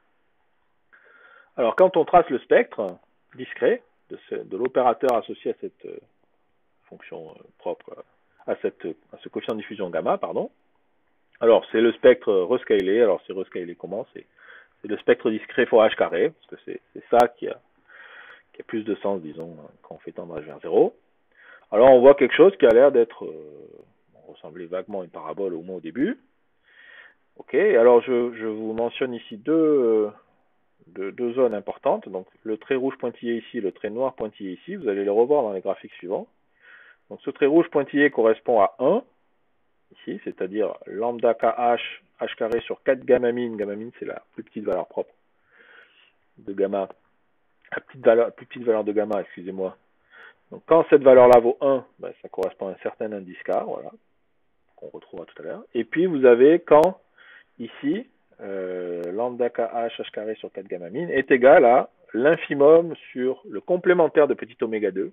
Alors, quand on trace le spectre discret de l'opérateur associé à cette fonction propre à ce coefficient de diffusion gamma, pardon. Alors, c'est le spectre rescalé. Alors, c'est rescalé comment? C'est le spectre discret fois h carré, parce que c'est ça qui a plus de sens, disons, quand on fait tendre h vers 0. Alors, on voit quelque chose qui a l'air d'être, ressemblait vaguement à une parabole au moins au début. Ok, alors je vous mentionne ici deux zones importantes. Donc, le trait rouge pointillé ici, le trait noir pointillé ici. Vous allez les revoir dans les graphiques suivants. Donc ce trait rouge pointillé correspond à 1, ici, c'est-à-dire lambda kh, h carré sur 4 gamma min. Gamma min, c'est la plus petite valeur propre de gamma. La plus petite valeur de gamma, excusez-moi. Donc quand cette valeur-là vaut 1, ben, ça correspond à un certain indice K, voilà, qu'on retrouvera tout à l'heure. Et puis vous avez quand, ici, lambda kh, h carré sur 4 gamma min est égal à l'infimum sur le complémentaire de petit oméga 2.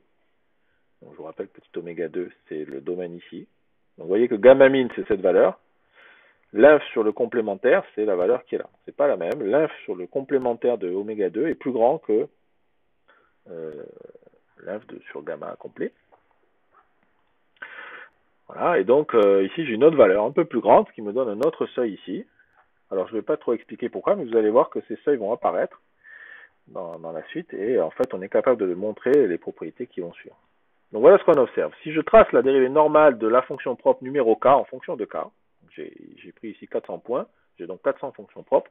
Donc, je vous rappelle, petit oméga 2, c'est le domaine ici. Donc, vous voyez que gamma min, c'est cette valeur. L'inf sur le complémentaire, c'est la valeur qui est là. C'est pas la même. L'inf sur le complémentaire de oméga 2 est plus grand que l'inf sur gamma complet. Voilà, et donc ici, j'ai une autre valeur un peu plus grande qui me donne un autre seuil ici. Alors, je ne vais pas trop expliquer pourquoi, mais vous allez voir que ces seuils vont apparaître dans la suite. Et en fait, on est capable de montrer les propriétés qui vont suivre. Donc voilà ce qu'on observe. Si je trace la dérivée normale de la fonction propre numéro k en fonction de k, j'ai pris ici 400 points, j'ai donc 400 fonctions propres,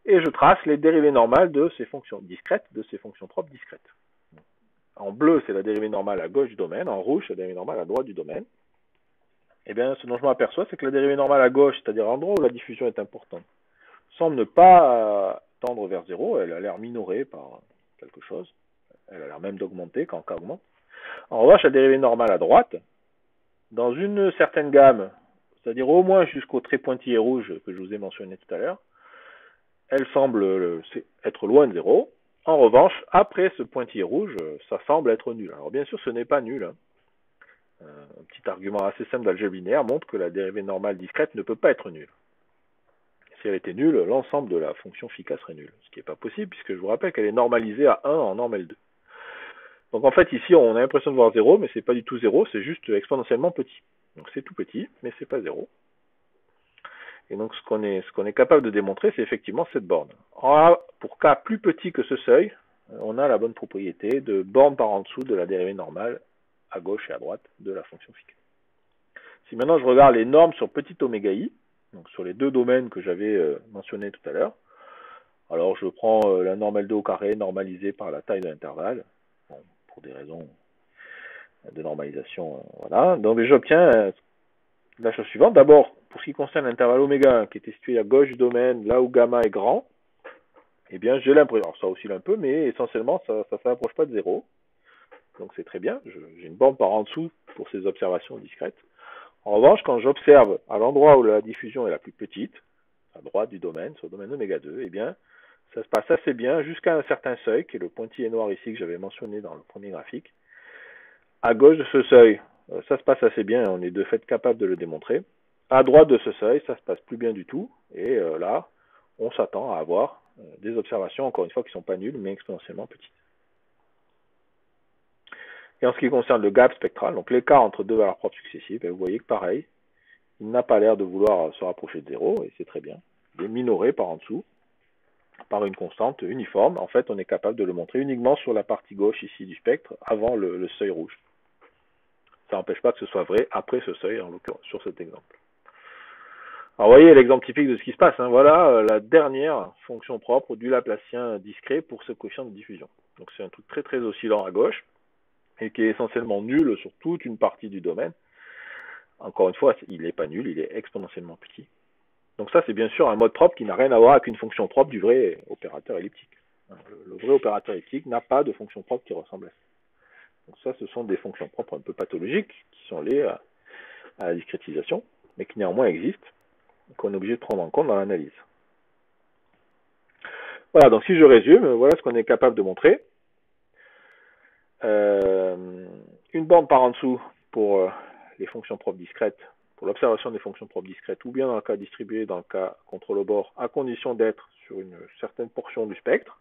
et je trace les dérivées normales de ces fonctions discrètes, de ces fonctions propres discrètes. En bleu, c'est la dérivée normale à gauche du domaine, en rouge, c'est la dérivée normale à droite du domaine. Et bien, ce dont je m'aperçois, c'est que la dérivée normale à gauche, c'est-à-dire l'endroit où la diffusion est importante, semble ne pas tendre vers 0, elle a l'air minorée par quelque chose, elle a l'air même d'augmenter quand k augmente. En revanche, la dérivée normale à droite, dans une certaine gamme, c'est-à-dire au moins jusqu'au trait pointillé rouge que je vous ai mentionné tout à l'heure, elle semble être loin de 0. En revanche, après ce pointillé rouge, ça semble être nul. Alors bien sûr, ce n'est pas nul. Un petit argument assez simple d'algèbre linéaire montre que la dérivée normale discrète ne peut pas être nulle. Si elle était nulle, l'ensemble de la fonction φ serait nul. Ce qui n'est pas possible, puisque je vous rappelle qu'elle est normalisée à 1 en norme L2. Donc en fait, ici, on a l'impression de voir 0, mais c'est pas du tout 0, c'est juste exponentiellement petit. Donc c'est tout petit, mais c'est pas 0. Et donc ce qu'on est capable de démontrer, c'est effectivement cette borne. Pour k plus petit que ce seuil, on a la bonne propriété de borne par en dessous de la dérivée normale à gauche et à droite de la fonction phi k. Si maintenant je regarde les normes sur petit oméga i, donc sur les deux domaines que j'avais mentionnés tout à l'heure, alors je prends la norme L2 au carré normalisée par la taille de l'intervalle, bon, pour des raisons de normalisation, voilà. Donc j'obtiens la chose suivante. D'abord, pour ce qui concerne l'intervalle oméga qui était situé à gauche du domaine, là où gamma est grand, eh bien j'ai l'impression, alors ça oscille un peu, mais essentiellement ça ne s'approche pas de 0. Donc c'est très bien, j'ai une borne par en dessous pour ces observations discrètes. En revanche, quand j'observe à l'endroit où la diffusion est la plus petite, à droite du domaine, sur le domaine oméga 2, eh bien, ça se passe assez bien jusqu'à un certain seuil, qui est le pointillé noir ici que j'avais mentionné dans le premier graphique. À gauche de ce seuil, ça se passe assez bien, on est de fait capable de le démontrer. À droite de ce seuil, ça se passe plus bien du tout, et là, on s'attend à avoir des observations, encore une fois, qui ne sont pas nulles, mais exponentiellement petites. Et en ce qui concerne le gap spectral, donc l'écart entre deux valeurs propres successives, vous voyez que pareil, il n'a pas l'air de vouloir se rapprocher de 0, et c'est très bien. Il est minoré par en dessous, par une constante uniforme. En fait, on est capable de le montrer uniquement sur la partie gauche ici du spectre, avant le seuil rouge. Ça n'empêche pas que ce soit vrai après ce seuil, en l'occurrence, sur cet exemple. Alors, vous voyez l'exemple typique de ce qui se passe. Hein. Voilà la dernière fonction propre du Laplacien discret pour ce coefficient de diffusion. Donc, c'est un truc très très oscillant à gauche, et qui est essentiellement nul sur toute une partie du domaine. Encore une fois, il n'est pas nul, il est exponentiellement petit. Donc ça, c'est bien sûr un mode propre qui n'a rien à voir avec une fonction propre du vrai opérateur elliptique. Le vrai opérateur elliptique n'a pas de fonction propre qui ressemble à ça. Donc ça, ce sont des fonctions propres un peu pathologiques qui sont liées à la discrétisation, mais qui néanmoins existent, qu'on est obligé de prendre en compte dans l'analyse. Voilà, donc si je résume, voilà ce qu'on est capable de montrer. Une borne par en dessous pour les fonctions propres discrètes, pour l'observation des fonctions propres discrètes, ou bien dans le cas distribué, dans le cas contrôle au bord, à condition d'être sur une certaine portion du spectre,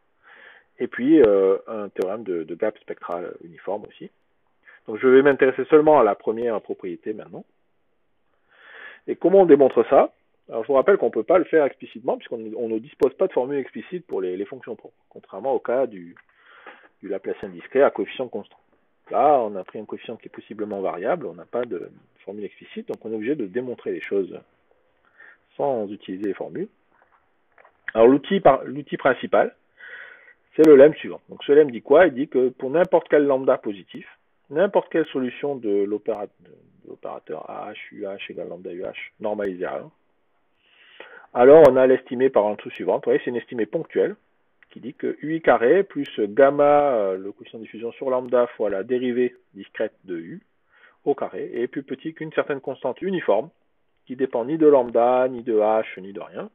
et puis un théorème de gap spectral uniforme aussi. Donc je vais m'intéresser seulement à la première propriété maintenant. Et comment on démontre ça? Alors je vous rappelle qu'on ne peut pas le faire explicitement, puisqu'on ne dispose pas de formule explicite pour les fonctions propres, contrairement au cas du Laplacien discret à coefficient constant. Là, on a pris un coefficient qui est possiblement variable, on n'a pas de formule explicite, donc on est obligé de démontrer les choses sans utiliser les formules. Alors l'outil principal, c'est le lemme suivant. Donc ce lemme dit quoi? Il dit que pour n'importe quel lambda positif, n'importe quelle solution de l'opérateur AH, UH égale lambda UH normalisé à 1, alors on a l'estimée par en dessous suivante. Vous voyez, c'est une estimée ponctuelle qui dit que UI carré plus gamma, le coefficient de diffusion sur lambda fois la dérivée discrète de U au carré est plus petit qu'une certaine constante uniforme qui dépend ni de lambda, ni de H, ni de rien.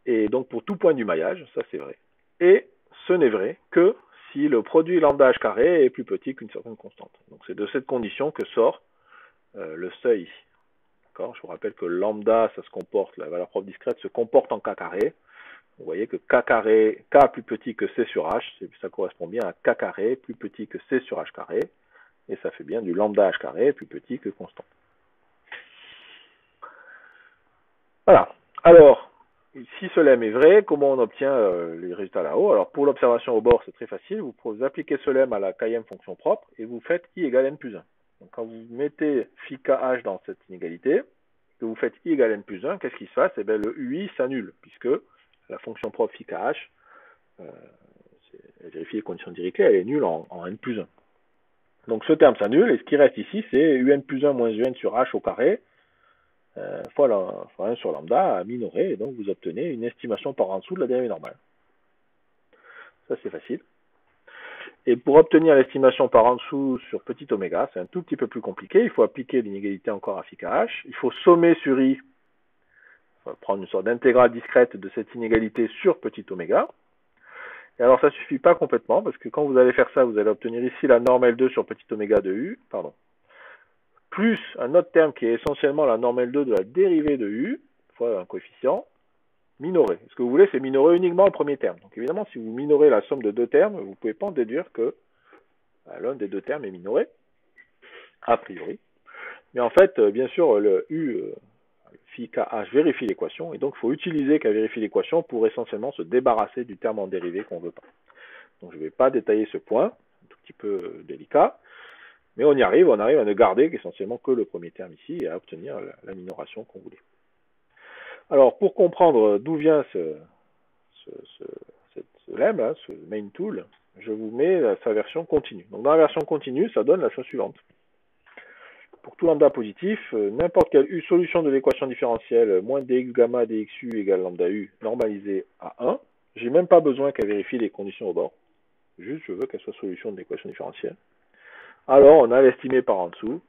Et donc pour tout point du maillage, ça c'est vrai. Et ce n'est vrai que si le produit lambda H carré est plus petit qu'une certaine constante. Donc c'est de cette condition que sort le seuil ici. Je vous rappelle que lambda, ça se comporte, la valeur propre discrète se comporte en k carré. Vous voyez que k carré, k plus petit que c sur h, ça correspond bien à k carré plus petit que c sur h carré, et ça fait bien du lambda h carré plus petit que constant. Voilà. Alors, si ce lemme est vrai, comment on obtient les résultats là-haut? Alors, pour l'observation au bord, c'est très facile. Vous appliquez ce lemme à la kème fonction propre, et vous faites i égale n plus 1. Donc, quand vous mettez phi kh dans cette inégalité, que vous faites i égale n plus 1, qu'est-ce qui se passe? Eh bien, le ui s'annule, puisque la fonction propre phi kh, elle vérifie les conditions de Dirichlet, elle est nulle en n plus 1. Donc ce terme s'annule, et ce qui reste ici, c'est un plus 1 moins un sur h au carré, fois 1 sur lambda à minorer, et donc vous obtenez une estimation par en dessous de la dérivée normale. Ça c'est facile. Et pour obtenir l'estimation par en dessous sur petit oméga, c'est un tout petit peu plus compliqué, il faut appliquer l'inégalité encore à phi kh, il faut sommer sur i, prendre une sorte d'intégrale discrète de cette inégalité sur petit oméga. Et alors ça ne suffit pas complètement, parce que quand vous allez faire ça, vous allez obtenir ici la norme L2 sur petit oméga de U, plus un autre terme qui est essentiellement la norme L2 de la dérivée de U, fois un coefficient, minoré. Ce que vous voulez, c'est minorer uniquement le premier terme. Donc évidemment, si vous minorez la somme de deux termes, vous ne pouvez pas en déduire que l'un des deux termes est minoré, a priori. Mais en fait, bien sûr, le U, phi kh vérifie l'équation, et donc il faut utiliser qu'à vérifie l'équation pour essentiellement se débarrasser du terme en dérivée qu'on ne veut pas. Donc je ne vais pas détailler ce point, un tout petit peu délicat, mais on arrive à ne garder essentiellement que le premier terme ici et à obtenir la minoration qu'on voulait. Alors, pour comprendre d'où vient ce lemme, hein, ce main tool, je vous mets sa version continue. Donc, dans la version continue, ça donne la chose suivante. Pour tout lambda positif, n'importe quelle solution de l'équation différentielle moins dx gamma dxu égale lambda u normalisée à 1, j'ai même pas besoin qu'elle vérifie les conditions au bord. Juste, je veux qu'elle soit solution de l'équation différentielle. Alors, on a l'estimé par en dessous,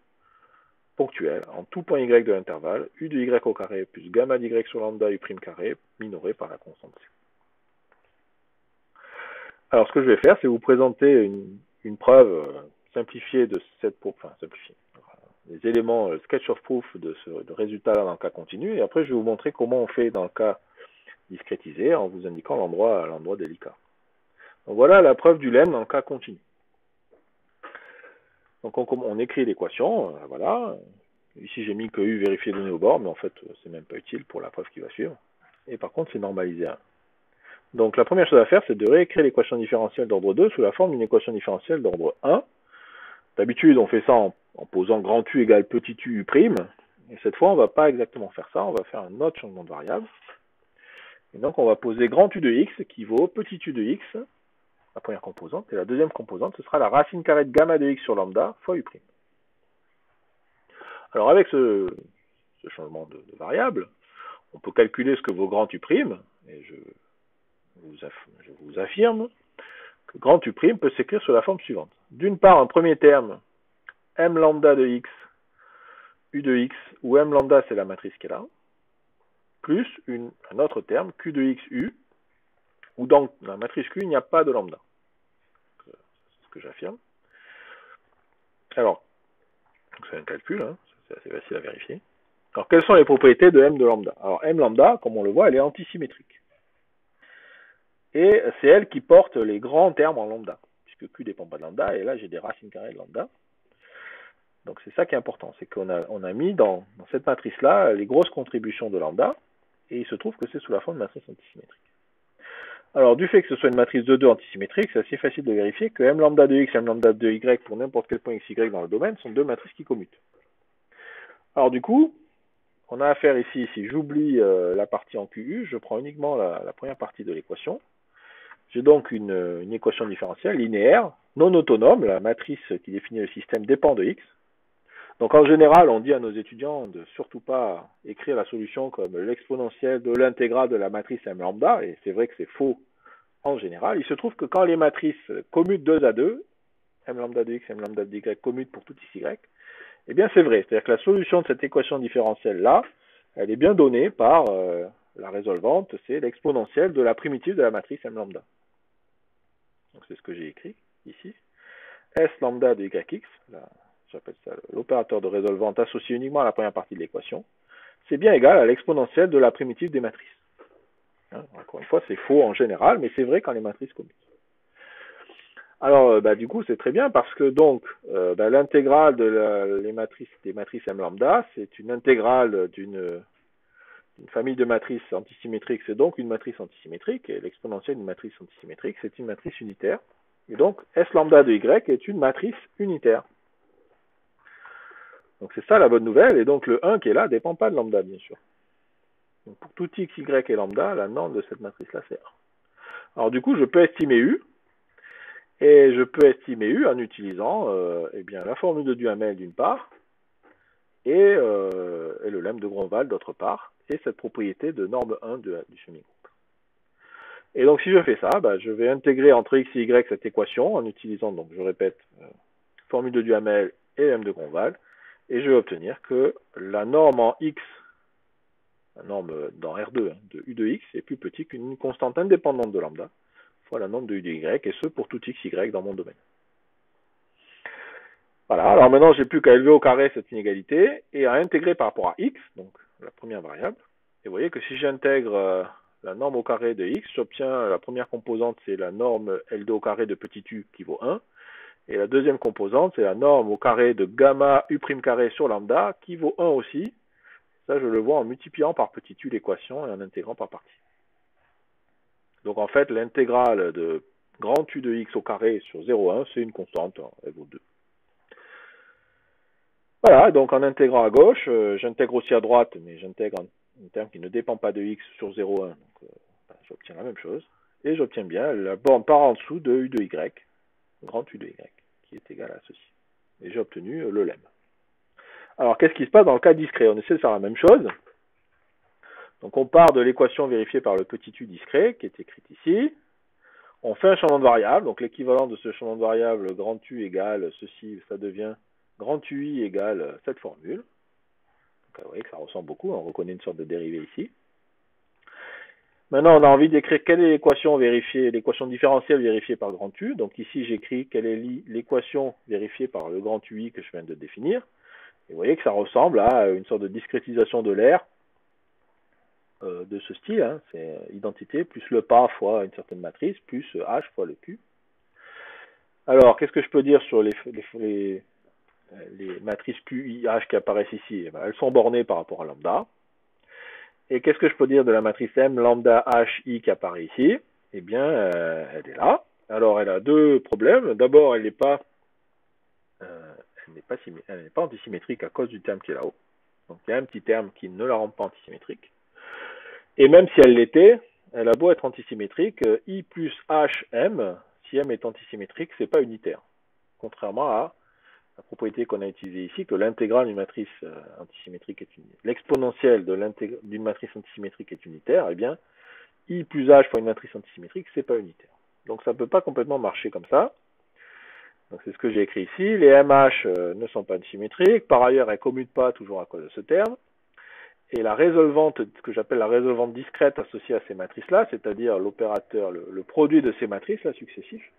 ponctuel, en tout point y de l'intervalle, u de y au carré plus gamma d'y sur lambda u prime carré, minoré par la constante c. Alors, ce que je vais faire, c'est vous présenter une preuve simplifiée de cette... Enfin, simplifiée. Les éléments sketch of proof de ce résultat-là dans le cas continu, et après, je vais vous montrer comment on fait dans le cas discrétisé en vous indiquant l'endroit délicat. Donc, voilà la preuve du lemme dans le cas continu. Donc, on écrit l'équation, voilà. Ici, j'ai mis que U vérifié donné au bord, mais en fait, c'est même pas utile pour la preuve qui va suivre. Et par contre, c'est normalisé à 1. Donc, la première chose à faire, c'est de réécrire l'équation différentielle d'ordre 2 sous la forme d'une équation différentielle d'ordre 1. D'habitude, on fait ça en posant grand U égale petit u prime. Et cette fois, on ne va pas exactement faire ça. On va faire un autre changement de variable. Et donc, on va poser grand U de x qui vaut petit u de x, la première composante. Et la deuxième composante, ce sera la racine carrée de gamma de x sur lambda fois u prime. Alors, avec ce changement de variable, on peut calculer ce que vaut grand U prime. Et je vous affirme que grand U prime peut s'écrire sous la forme suivante. D'une part, un premier terme, m lambda de x, u de x, où m lambda c'est la matrice qui est là, plus un autre terme, q de x u, où dans la matrice q, il n'y a pas de lambda. C'est ce que j'affirme. Alors, c'est un calcul, hein, c'est assez facile à vérifier. Alors, quelles sont les propriétés de m de lambda? Alors, m lambda, comme on le voit, elle est antisymétrique. Et c'est elle qui porte les grands termes en lambda, puisque q dépend pas de lambda, et là j'ai des racines carrées de lambda. Donc c'est ça qui est important, c'est qu'on a mis dans cette matrice-là les grosses contributions de lambda, et il se trouve que c'est sous la forme de matrice antisymétrique. Alors du fait que ce soit une matrice de 2 antisymétrique, c'est assez facile de vérifier que m lambda de x et m lambda de y pour n'importe quel point x, y dans le domaine sont deux matrices qui commutent. Alors du coup, on a affaire ici, si j'oublie la partie en QU, je prends uniquement la première partie de l'équation. J'ai donc une équation différentielle linéaire, non autonome. La matrice qui définit le système dépend de x. Donc en général, on dit à nos étudiants de surtout pas écrire la solution comme l'exponentielle de l'intégrale de la matrice m lambda, et c'est vrai que c'est faux en général. Il se trouve que quand les matrices commutent 2 à 2, m lambda de x, m lambda de y commutent pour tout x, y, eh bien c'est vrai. C'est-à-dire que la solution de cette équation différentielle-là, elle est bien donnée par la résolvante, c'est l'exponentielle de la primitive de la matrice m lambda. Donc c'est ce que j'ai écrit ici. S lambda de yx, j'appelle ça l'opérateur de résolvante associé uniquement à la première partie de l'équation, c'est bien égal à l'exponentielle de la primitive des matrices. Hein, encore une fois, c'est faux en général, mais c'est vrai quand les matrices commutent. Alors, du coup, c'est très bien parce que donc l'intégrale des matrices m lambda, c'est une intégrale d'une famille de matrices antisymétriques, c'est donc une matrice antisymétrique, et l'exponentielle d'une matrice antisymétrique, c'est une matrice unitaire. Et donc, S lambda de Y est une matrice unitaire. Donc c'est ça la bonne nouvelle, et donc le 1 qui est là ne dépend pas de lambda, bien sûr. Donc pour tout x, y et lambda, la norme de cette matrice-là, c'est 1. Alors du coup, je peux estimer U, et je peux estimer U en utilisant la formule de Duhamel d'une part, et le lemme de Gromval d'autre part, et cette propriété de norme 1 du semi-groupe. Et donc si je fais ça, je vais intégrer entre x et y cette équation en utilisant, donc je répète, formule de Duhamel et lemme de Gromval, et je vais obtenir que la norme en x, la norme dans R2 de u de x est plus petit qu'une constante indépendante de lambda, fois la norme de u de y, et ce pour tout x, y dans mon domaine. Voilà, alors maintenant j'ai plus qu'à élever au carré cette inégalité et à intégrer par rapport à x, donc la première variable. Et vous voyez que si j'intègre la norme au carré de x, j'obtiens la première composante, c'est la norme L2 au carré de petit u qui vaut 1. Et la deuxième composante, c'est la norme au carré de gamma u' carré sur lambda qui vaut 1 aussi. Ça, je le vois en multipliant par petit u l'équation et en intégrant par partie. Donc en fait, l'intégrale de Grand U de x au carré sur 0,1, c'est une constante, elle vaut 2. Voilà, donc en intégrant à gauche, j'intègre aussi à droite, mais j'intègre un terme qui ne dépend pas de x sur 0,1, donc j'obtiens la même chose. Et j'obtiens bien la borne par en dessous de U de y, grand U de y, qui est égal à ceci. Et j'ai obtenu le lemme. Alors, qu'est-ce qui se passe dans le cas discret? On essaie de faire la même chose. Donc, on part de l'équation vérifiée par le petit u discret, qui est écrite ici. On fait un changement de variable. Donc, l'équivalent de ce changement de variable, grand U égale ceci, ça devient grand UI égale cette formule. Donc, vous voyez que ça ressemble beaucoup. On reconnaît une sorte de dérivée ici. Maintenant, on a envie d'écrire quelle est l'équation vérifiée, l'équation différentielle vérifiée par grand U. Donc, ici, j'écris quelle est l'équation vérifiée par le grand UI que je viens de définir. Et vous voyez que ça ressemble à une sorte de discrétisation de l'air de ce style. Hein. C'est identité plus le pas fois une certaine matrice plus H fois le Q. Alors, qu'est-ce que je peux dire sur les matrices Q, I, H qui apparaissent ici? Eh ben, elles sont bornées par rapport à lambda. Et qu'est-ce que je peux dire de la matrice M, lambda, H, I qui apparaît ici? Eh bien, elle est là. Alors, elle a deux problèmes. D'abord, elle n'est pas antisymétrique à cause du terme qui est là-haut. Donc il y a un petit terme qui ne la rend pas antisymétrique. Et même si elle l'était, elle a beau être antisymétrique, I plus H, M, si M est antisymétrique, c'est pas unitaire. Contrairement à la propriété qu'on a utilisée ici, que l'intégrale d'une matrice antisymétrique est unitaire. L'exponentielle d'une matrice antisymétrique est unitaire, eh bien, I plus H fois une matrice antisymétrique, c'est pas unitaire. Donc ça ne peut pas complètement marcher comme ça. Donc c'est ce que j'ai écrit ici. Les MH ne sont pas symétriques. Par ailleurs, elles ne commutent pas toujours à cause de ce terme. Et la résolvante, ce que j'appelle la résolvante discrète associée à ces matrices-là, c'est-à-dire l'opérateur, le produit de ces matrices-là successifs,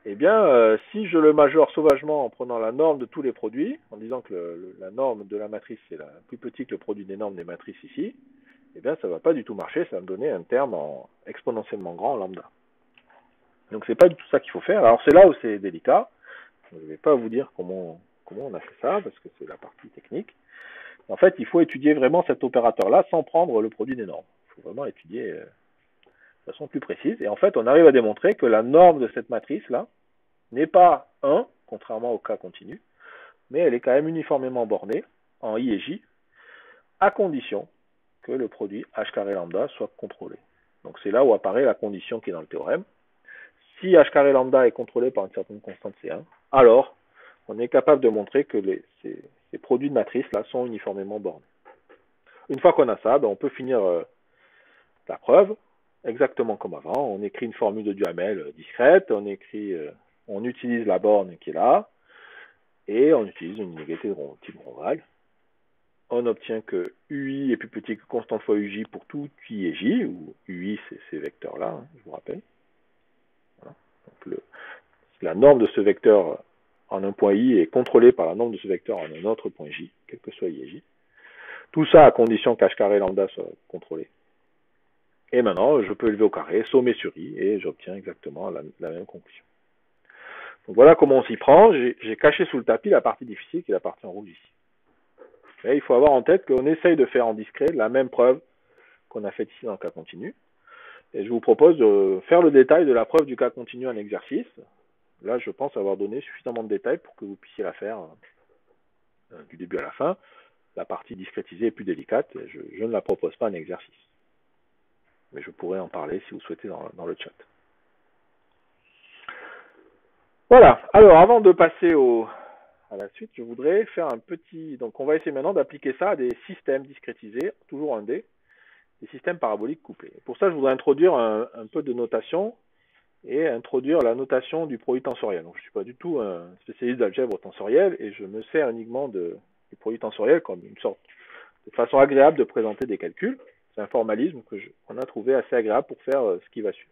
eh bien, si je le majore sauvagement en prenant la norme de tous les produits, en disant que la norme de la matrice est plus petite que le produit des normes des matrices ici, eh bien, ça ne va pas du tout marcher. Ça va me donner un terme exponentiellement grand en lambda. Donc c'est pas du tout ça qu'il faut faire. Alors c'est là où c'est délicat. Je ne vais pas vous dire comment on a fait ça, parce que c'est la partie technique. En fait, il faut étudier vraiment cet opérateur-là sans prendre le produit des normes. Il faut vraiment étudier de façon plus précise. Et en fait, on arrive à démontrer que la norme de cette matrice-là n'est pas 1, contrairement au cas continu, mais elle est quand même uniformément bornée en I et J, à condition que le produit H carré lambda soit contrôlé. Donc c'est là où apparaît la condition qui est dans le théorème. Si H carré lambda est contrôlé par une certaine constante C1, alors on est capable de montrer que ces produits de matrice là sont uniformément bornés. Une fois qu'on a ça, on peut finir la preuve exactement comme avant. On écrit une formule de Duhamel discrète, on utilise la borne qui est là, et on utilise une inégalité de type Ronval. On obtient que UI est plus petit que constante fois UJ pour tout I et J, où UI c'est ces vecteurs-là, hein, je vous rappelle. Voilà. Donc la norme de ce vecteur en un point I est contrôlée par la norme de ce vecteur en un autre point J, quel que soit I et J. Tout ça à condition qu'H carré lambda soit contrôlé. Et maintenant, je peux élever au carré, sommer sur I, et j'obtiens exactement la même conclusion. Donc voilà comment on s'y prend. J'ai caché sous le tapis la partie difficile qui est la partie en rouge ici. Et il faut avoir en tête qu'on essaye de faire en discret la même preuve qu'on a faite ici dans le cas continu. Et je vous propose de faire le détail de la preuve du cas continu en exercice. Là, je pense avoir donné suffisamment de détails pour que vous puissiez la faire du début à la fin. La partie discrétisée est plus délicate. Je ne la propose pas en exercice. Mais je pourrais en parler si vous souhaitez dans le chat. Voilà. Alors, avant de passer à la suite, je voudrais faire un petit... Donc, on va essayer maintenant d'appliquer ça à des systèmes discrétisés, toujours en D, des systèmes paraboliques couplés. Pour ça, je voudrais introduire un peu de notation et introduire la notation du produit tensoriel. Donc, je ne suis pas du tout un spécialiste d'algèbre tensorielle et je me sers uniquement du produit tensoriel comme une sorte de façon agréable de présenter des calculs. C'est un formalisme qu'on a trouvé assez agréable pour faire ce qui va suivre.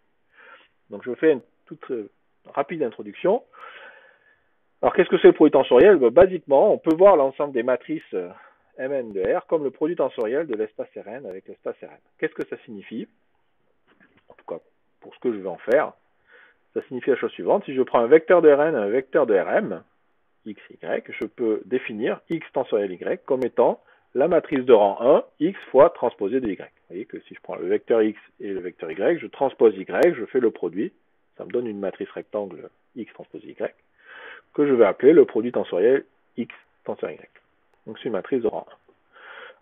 Donc, je fais une toute rapide introduction. Alors, qu'est-ce que c'est le produit tensoriel? Basiquement, on peut voir l'ensemble des matrices Mn de R comme le produit tensoriel de l'espace Rn avec l'espace Rn. Qu'est-ce que ça signifie? En tout cas, pour ce que je vais en faire, ça signifie la chose suivante. Si je prends un vecteur de Rn et un vecteur de Rm, x, y, je peux définir x tensoriel y comme étant la matrice de rang 1, x fois transposé de y. Vous voyez que si je prends le vecteur x et le vecteur y, je transpose y, je fais le produit, ça me donne une matrice rectangle X transpose Y, que je vais appeler le produit tensoriel X tenseur Y. Donc c'est une matrice de rang 1.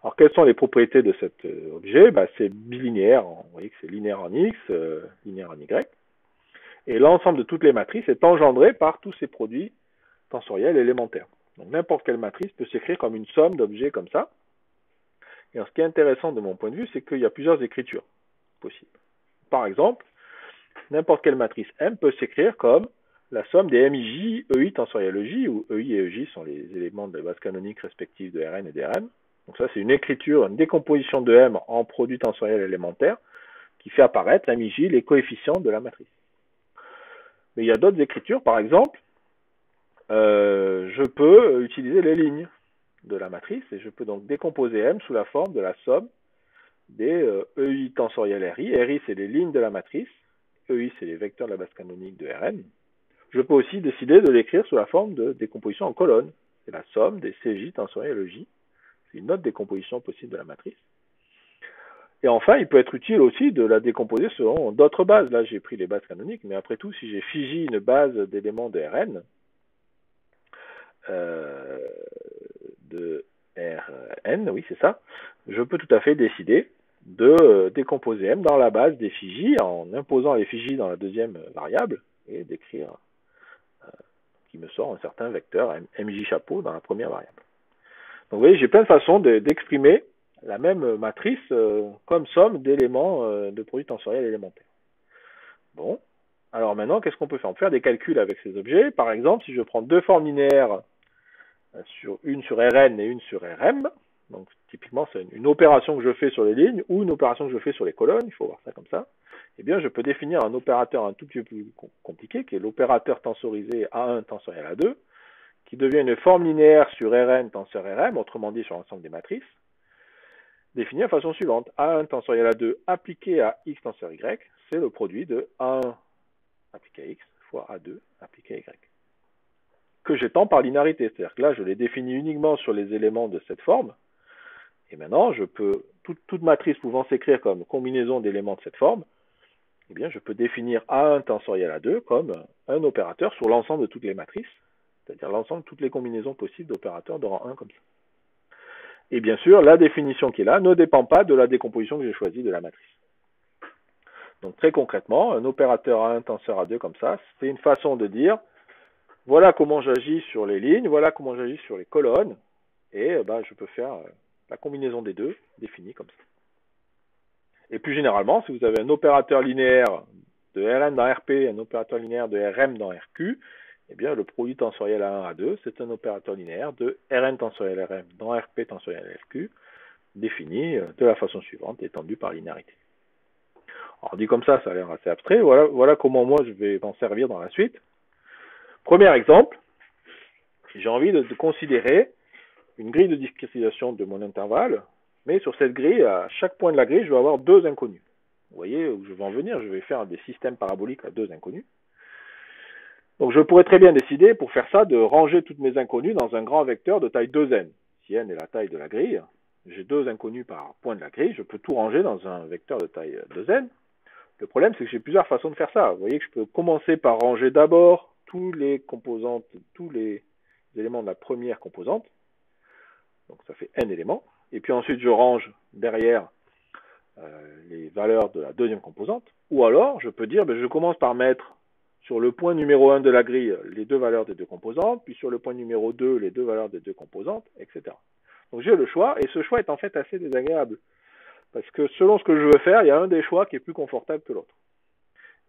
Alors quelles sont les propriétés de cet objet? C'est bilinéaire, vous voyez que c'est linéaire en X, linéaire en Y. Et l'ensemble de toutes les matrices est engendré par tous ces produits tensoriels élémentaires. Donc n'importe quelle matrice peut s'écrire comme une somme d'objets comme ça. Et alors, ce qui est intéressant de mon point de vue, c'est qu'il y a plusieurs écritures possibles. Par exemple, n'importe quelle matrice M peut s'écrire comme la somme des MIJ, EI tensoriel EJ, où EI et EJ sont les éléments de la base canonique respective de Rn et d'Rm. Donc ça, c'est une écriture, une décomposition de M en produit tensoriel élémentaire qui fait apparaître MIJ, les coefficients de la matrice. Mais il y a d'autres écritures, par exemple, je peux utiliser les lignes de la matrice et je peux donc décomposer M sous la forme de la somme des EI tensoriel RI. RI, c'est les lignes de la matrice. EI, c'est les vecteurs de la base canonique de Rn. Je peux aussi décider de l'écrire sous la forme de décomposition en colonne. C'est la somme des CJ tensoriel EJ. C'est une autre décomposition possible de la matrice. Et enfin, il peut être utile aussi de la décomposer selon d'autres bases. Là, j'ai pris les bases canoniques, mais après tout, si j'ai φJ une base d'éléments de Rn, de Rn, oui, c'est ça, je peux tout à fait décider de décomposer M dans la base des φJ en imposant les φJ dans la deuxième variable et d'écrire qui me sort un certain vecteur MJ chapeau dans la première variable. Donc vous voyez, j'ai plein de façons d'exprimer la même matrice comme somme d'éléments de produits tensoriels élémentaires. Bon, alors maintenant, qu'est-ce qu'on peut faire? On peut faire des calculs avec ces objets. Par exemple, si je prends deux formes linéaires, une sur Rn et une sur Rm, donc typiquement c'est une opération que je fais sur les lignes ou une opération que je fais sur les colonnes, il faut voir ça comme ça, eh bien je peux définir un opérateur un tout petit peu plus compliqué, qui est l'opérateur tensorisé A1 tensoriel A2, qui devient une forme linéaire sur Rn tenseur Rm, autrement dit sur l'ensemble des matrices, définie de façon suivante. A1 tensoriel A2 appliqué à X tenseur Y, c'est le produit de A1 appliqué à X fois A2 appliqué à Y, que j'étends par linéarité. C'est-à-dire que là, je l'ai défini uniquement sur les éléments de cette forme, et maintenant, je peux, toute matrice pouvant s'écrire comme combinaison d'éléments de cette forme, eh bien, je peux définir A1 tensoriel A2 comme un opérateur sur l'ensemble de toutes les matrices, c'est-à-dire l'ensemble de toutes les combinaisons possibles d'opérateurs de rang 1 comme ça. Et bien sûr, la définition qui est là ne dépend pas de la décomposition que j'ai choisie de la matrice. Donc très concrètement, un opérateur A1 tenseur A2 comme ça, c'est une façon de dire, voilà comment j'agis sur les lignes, voilà comment j'agis sur les colonnes, et je peux faire la combinaison des deux, définie comme ça. Et plus généralement, si vous avez un opérateur linéaire de Rn dans Rp, un opérateur linéaire de Rm dans Rq, eh bien le produit tensoriel A1, A2, c'est un opérateur linéaire de Rn tensoriel Rm dans Rp tensoriel Rq, défini de la façon suivante, étendu par linéarité. Alors dit comme ça a l'air assez abstrait, voilà comment moi je vais m'en servir dans la suite. Premier exemple, j'ai envie de considérer une grille de discrétisation de mon intervalle, mais sur cette grille, à chaque point de la grille, je vais avoir deux inconnus. Vous voyez où je vais en venir, je vais faire des systèmes paraboliques à deux inconnus. Donc je pourrais très bien décider, pour faire ça, de ranger toutes mes inconnues dans un grand vecteur de taille 2n. Si n est la taille de la grille, j'ai deux inconnus par point de la grille, je peux tout ranger dans un vecteur de taille 2n. Le problème, c'est que j'ai plusieurs façons de faire ça. Vous voyez que je peux commencer par ranger d'abord tous les composantes, tous les éléments de la première composante. Donc ça fait n éléments. Et puis ensuite, je range derrière les valeurs de la deuxième composante. Ou alors, je peux dire, je commence par mettre sur le point numéro 1 de la grille les deux valeurs des deux composantes, puis sur le point numéro 2 les deux valeurs des deux composantes, etc. Donc j'ai le choix, et ce choix est en fait assez désagréable. Parce que selon ce que je veux faire, il y a un des choix qui est plus confortable que l'autre.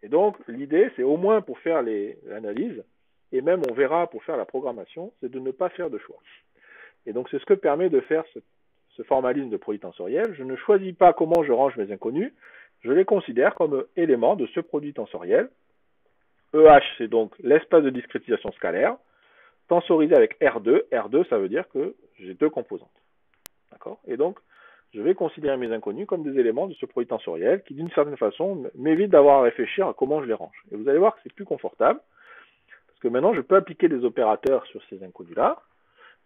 Et donc l'idée, c'est au moins pour faire l'analyse, et même on verra pour faire la programmation, c'est de ne pas faire de choix. Et donc c'est ce que permet de faire ce formalisme de produit tensoriel. Je ne choisis pas comment je range mes inconnus, je les considère comme éléments de ce produit tensoriel. EH, c'est donc l'espace de discrétisation scalaire, tensorisé avec R2. R2, ça veut dire que j'ai deux composantes. D'accord? Et donc, je vais considérer mes inconnus comme des éléments de ce produit tensoriel qui, d'une certaine façon, m'évite d'avoir à réfléchir à comment je les range. Et vous allez voir que c'est plus confortable, parce que maintenant, je peux appliquer des opérateurs sur ces inconnus-là.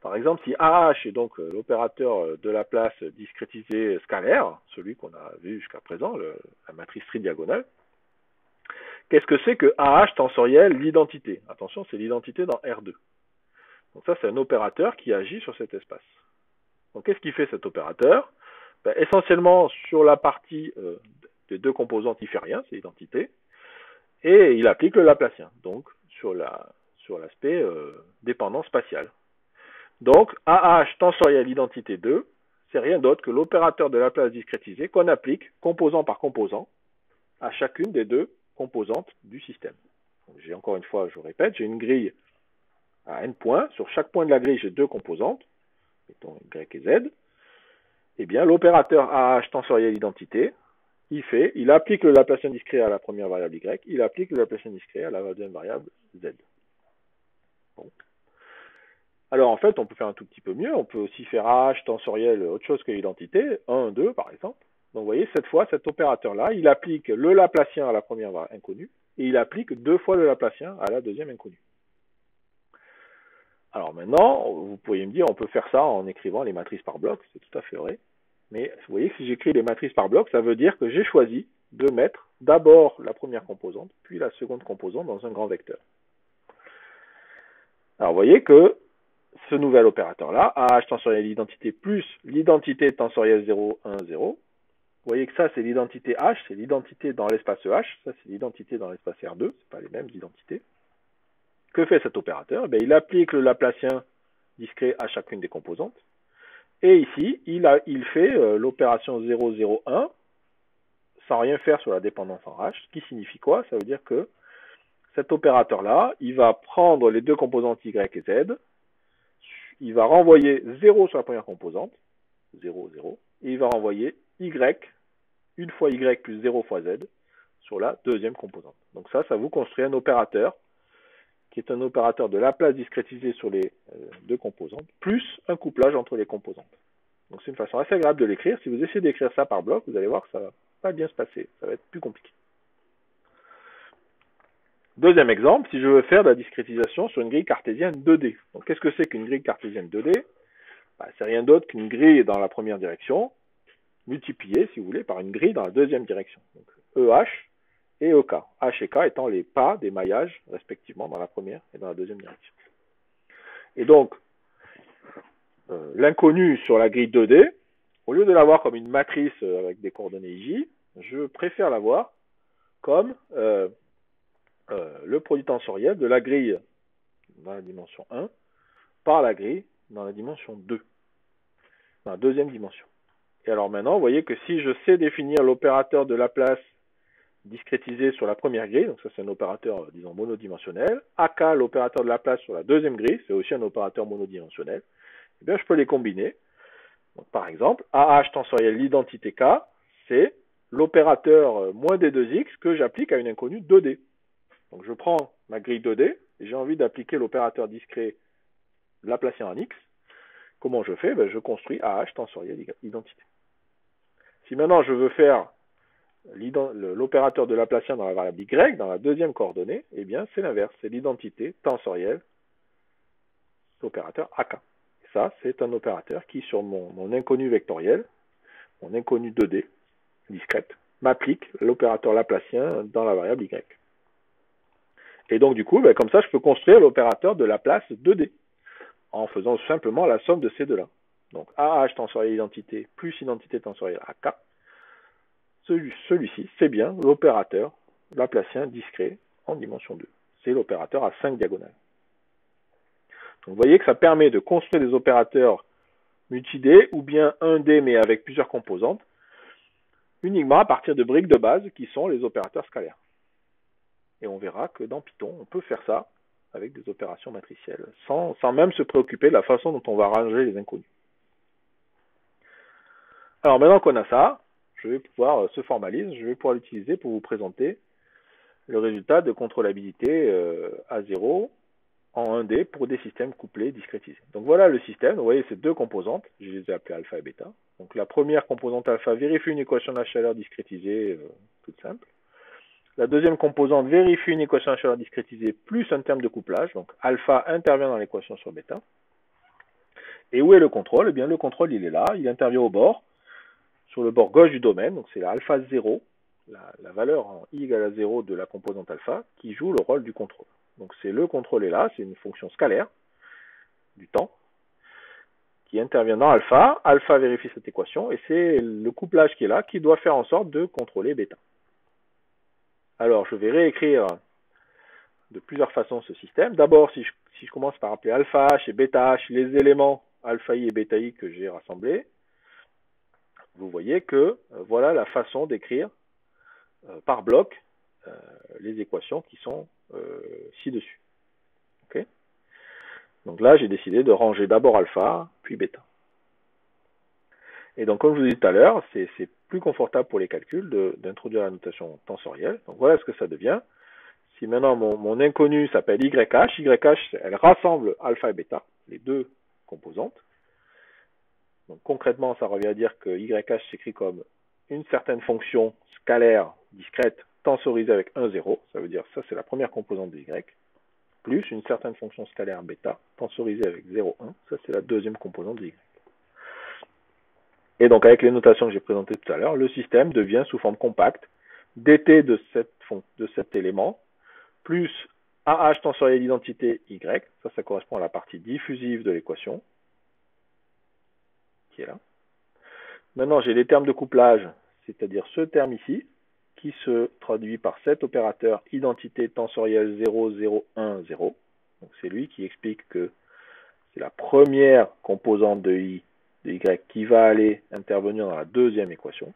Par exemple, si AH est donc l'opérateur de Laplace discrétisé scalaire, celui qu'on a vu jusqu'à présent, la matrice tridiagonale, Qu'est-ce que c'est que AH tensoriel l'identité? Attention, c'est l'identité dans R2. Donc ça, c'est un opérateur qui agit sur cet espace. Donc qu'est-ce qu'il fait cet opérateur? Ben, essentiellement, sur la partie des deux composantes, il ne fait rien, c'est l'identité. Et il applique le Laplacien, donc sur l'aspect dépendance spatiale. Donc AH tensoriel identité 2, c'est rien d'autre que l'opérateur de Laplace discrétisé qu'on applique composant par composant à chacune des deux composantes du système. J'ai encore une fois, je répète, j'ai une grille à n points. Sur chaque point de la grille, j'ai deux composantes, mettons Y et Z. Eh bien, l'opérateur AH tensoriel identité, il applique le Laplacien discret à la première variable Y, il applique le Laplacien discret à la deuxième variable Z. Bon. Alors en fait, on peut faire un tout petit peu mieux, on peut aussi faire AH tensoriel autre chose que l'identité, 1, 2 par exemple. Donc vous voyez, cette fois, cet opérateur-là, il applique le Laplacien à la première variable inconnue, et il applique deux fois le Laplacien à la deuxième inconnue. Alors maintenant, vous pourriez me dire, on peut faire ça en écrivant les matrices par bloc, c'est tout à fait vrai. Mais vous voyez que si j'écris les matrices par bloc, ça veut dire que j'ai choisi de mettre d'abord la première composante, puis la seconde composante dans un grand vecteur. Alors vous voyez que ce nouvel opérateur-là, AH tensoriel identité plus l'identité tensorielle 0, 1, 0, vous voyez que ça c'est l'identité H, c'est l'identité dans l'espace H, ça c'est l'identité dans l'espace R2, c'est pas les mêmes identités. Que fait cet opérateur? Ben, il applique le Laplacien discret à chacune des composantes. Et ici, il fait l'opération 0, 0, 1 sans rien faire sur la dépendance en H. Ce qui signifie quoi? Ça veut dire que cet opérateur-là, il va prendre les deux composantes Y et Z, il va renvoyer 0 sur la première composante, 0, 0, et il va renvoyer Y, une fois Y plus 0 fois Z, sur la deuxième composante. Donc ça vous construit un opérateur qui est un opérateur de Laplace discrétisé sur les deux composantes, plus un couplage entre les composantes. Donc c'est une façon assez agréable de l'écrire. Si vous essayez d'écrire ça par bloc, vous allez voir que ça ne va pas bien se passer. Ça va être plus compliqué. Deuxième exemple, si je veux faire de la discrétisation sur une grille cartésienne 2D. Donc qu'est-ce que c'est qu'une grille cartésienne 2D? C'est rien d'autre qu'une grille dans la première direction, multipliée, si vous voulez, par une grille dans la deuxième direction. Donc EH et EK. H et K étant les pas des maillages, respectivement, dans la première et dans la deuxième direction. Et donc, l'inconnu sur la grille 2D, au lieu de l'avoir comme une matrice avec des coordonnées J, je préfère l'avoir comme le produit tensoriel de la grille dans la dimension 1 par la grille dans la dimension 2, dans la deuxième dimension. Et alors maintenant, vous voyez que si je sais définir l'opérateur de Laplace discrétisé sur la première grille, donc ça c'est un opérateur, disons, monodimensionnel, AK, l'opérateur de Laplace sur la deuxième grille, c'est aussi un opérateur monodimensionnel, eh bien je peux les combiner. Donc, par exemple, AH tensoriel l'identité K, c'est l'opérateur moins D2X que j'applique à une inconnue 2D. Donc je prends ma grille 2D, et j'ai envie d'appliquer l'opérateur discret Laplacien en X. Comment je fais? Ben, je construis AH tensoriel identité. Si maintenant je veux faire l'opérateur de Laplacien dans la variable Y, dans la deuxième coordonnée, eh bien c'est l'inverse, c'est l'identité tensorielle l'opérateur AK. Et ça, c'est un opérateur qui, sur mon inconnu vectoriel, mon inconnu 2D, discrète, m'applique l'opérateur Laplacien dans la variable Y. Et donc du coup, ben, comme ça, je peux construire l'opérateur de Laplace 2D, en faisant simplement la somme de ces deux-là. Donc AH tensoriel identité plus identité tensorielle AK, celui-ci, c'est bien l'opérateur Laplacien discret en dimension 2. C'est l'opérateur à 5 diagonales. Donc vous voyez que ça permet de construire des opérateurs multi-D ou bien 1D mais avec plusieurs composantes, uniquement à partir de briques de base qui sont les opérateurs scalaires. Et on verra que dans Python, on peut faire ça avec des opérations matricielles, sans même se préoccuper de la façon dont on va ranger les inconnus. Alors maintenant qu'on a ça, je vais pouvoir l'utiliser pour vous présenter le résultat de contrôlabilité A0 en 1D pour des systèmes couplés discrétisés. Donc voilà le système, vous voyez ces deux composantes, je les ai appelées alpha et bêta. Donc la première composante alpha vérifie une équation de chaleur discrétisée, toute simple. La deuxième composante vérifie une équation de chaleur discrétisée plus un terme de couplage, donc alpha intervient dans l'équation sur bêta. Et où est le contrôle? Eh bien le contrôle il est là, il intervient au bord, sur le bord gauche du domaine, donc c'est alpha 0, la valeur en i égale à 0 de la composante alpha qui joue le rôle du contrôle. Donc c'est le contrôle est là, c'est une fonction scalaire du temps qui intervient dans alpha. Alpha vérifie cette équation et c'est le couplage qui est là qui doit faire en sorte de contrôler bêta. Alors je vais réécrire de plusieurs façons ce système. D'abord, si je commence par appeler alpha h et bêta h les éléments alpha i et bêta i que j'ai rassemblés, vous voyez que voilà la façon d'écrire par bloc les équations qui sont ci-dessus. Okay, donc là, j'ai décidé de ranger d'abord alpha, puis bêta. Et donc, comme je vous ai dit tout à l'heure, c'est plus confortable pour les calculs d'introduire la notation tensorielle. Donc voilà ce que ça devient. Si maintenant mon inconnu s'appelle YH, YH, elle rassemble alpha et bêta, les deux composantes. Donc concrètement, ça revient à dire que YH s'écrit comme une certaine fonction scalaire discrète tensorisée avec 1, 0. Ça veut dire ça, c'est la première composante de Y. Plus une certaine fonction scalaire bêta tensorisée avec 0, 1. Ça, c'est la deuxième composante de Y. Et donc, avec les notations que j'ai présentées tout à l'heure, le système devient sous forme compacte dt de cet élément plus AH tensoriel d'identité Y. Ça correspond à la partie diffusive de l'équation qui est là. Maintenant, j'ai les termes de couplage, c'est-à-dire ce terme ici, qui se traduit par cet opérateur identité tensorielle 0, 0, 1, 0. Donc c'est lui qui explique que c'est la première composante de I, de Y, qui va aller intervenir dans la deuxième équation.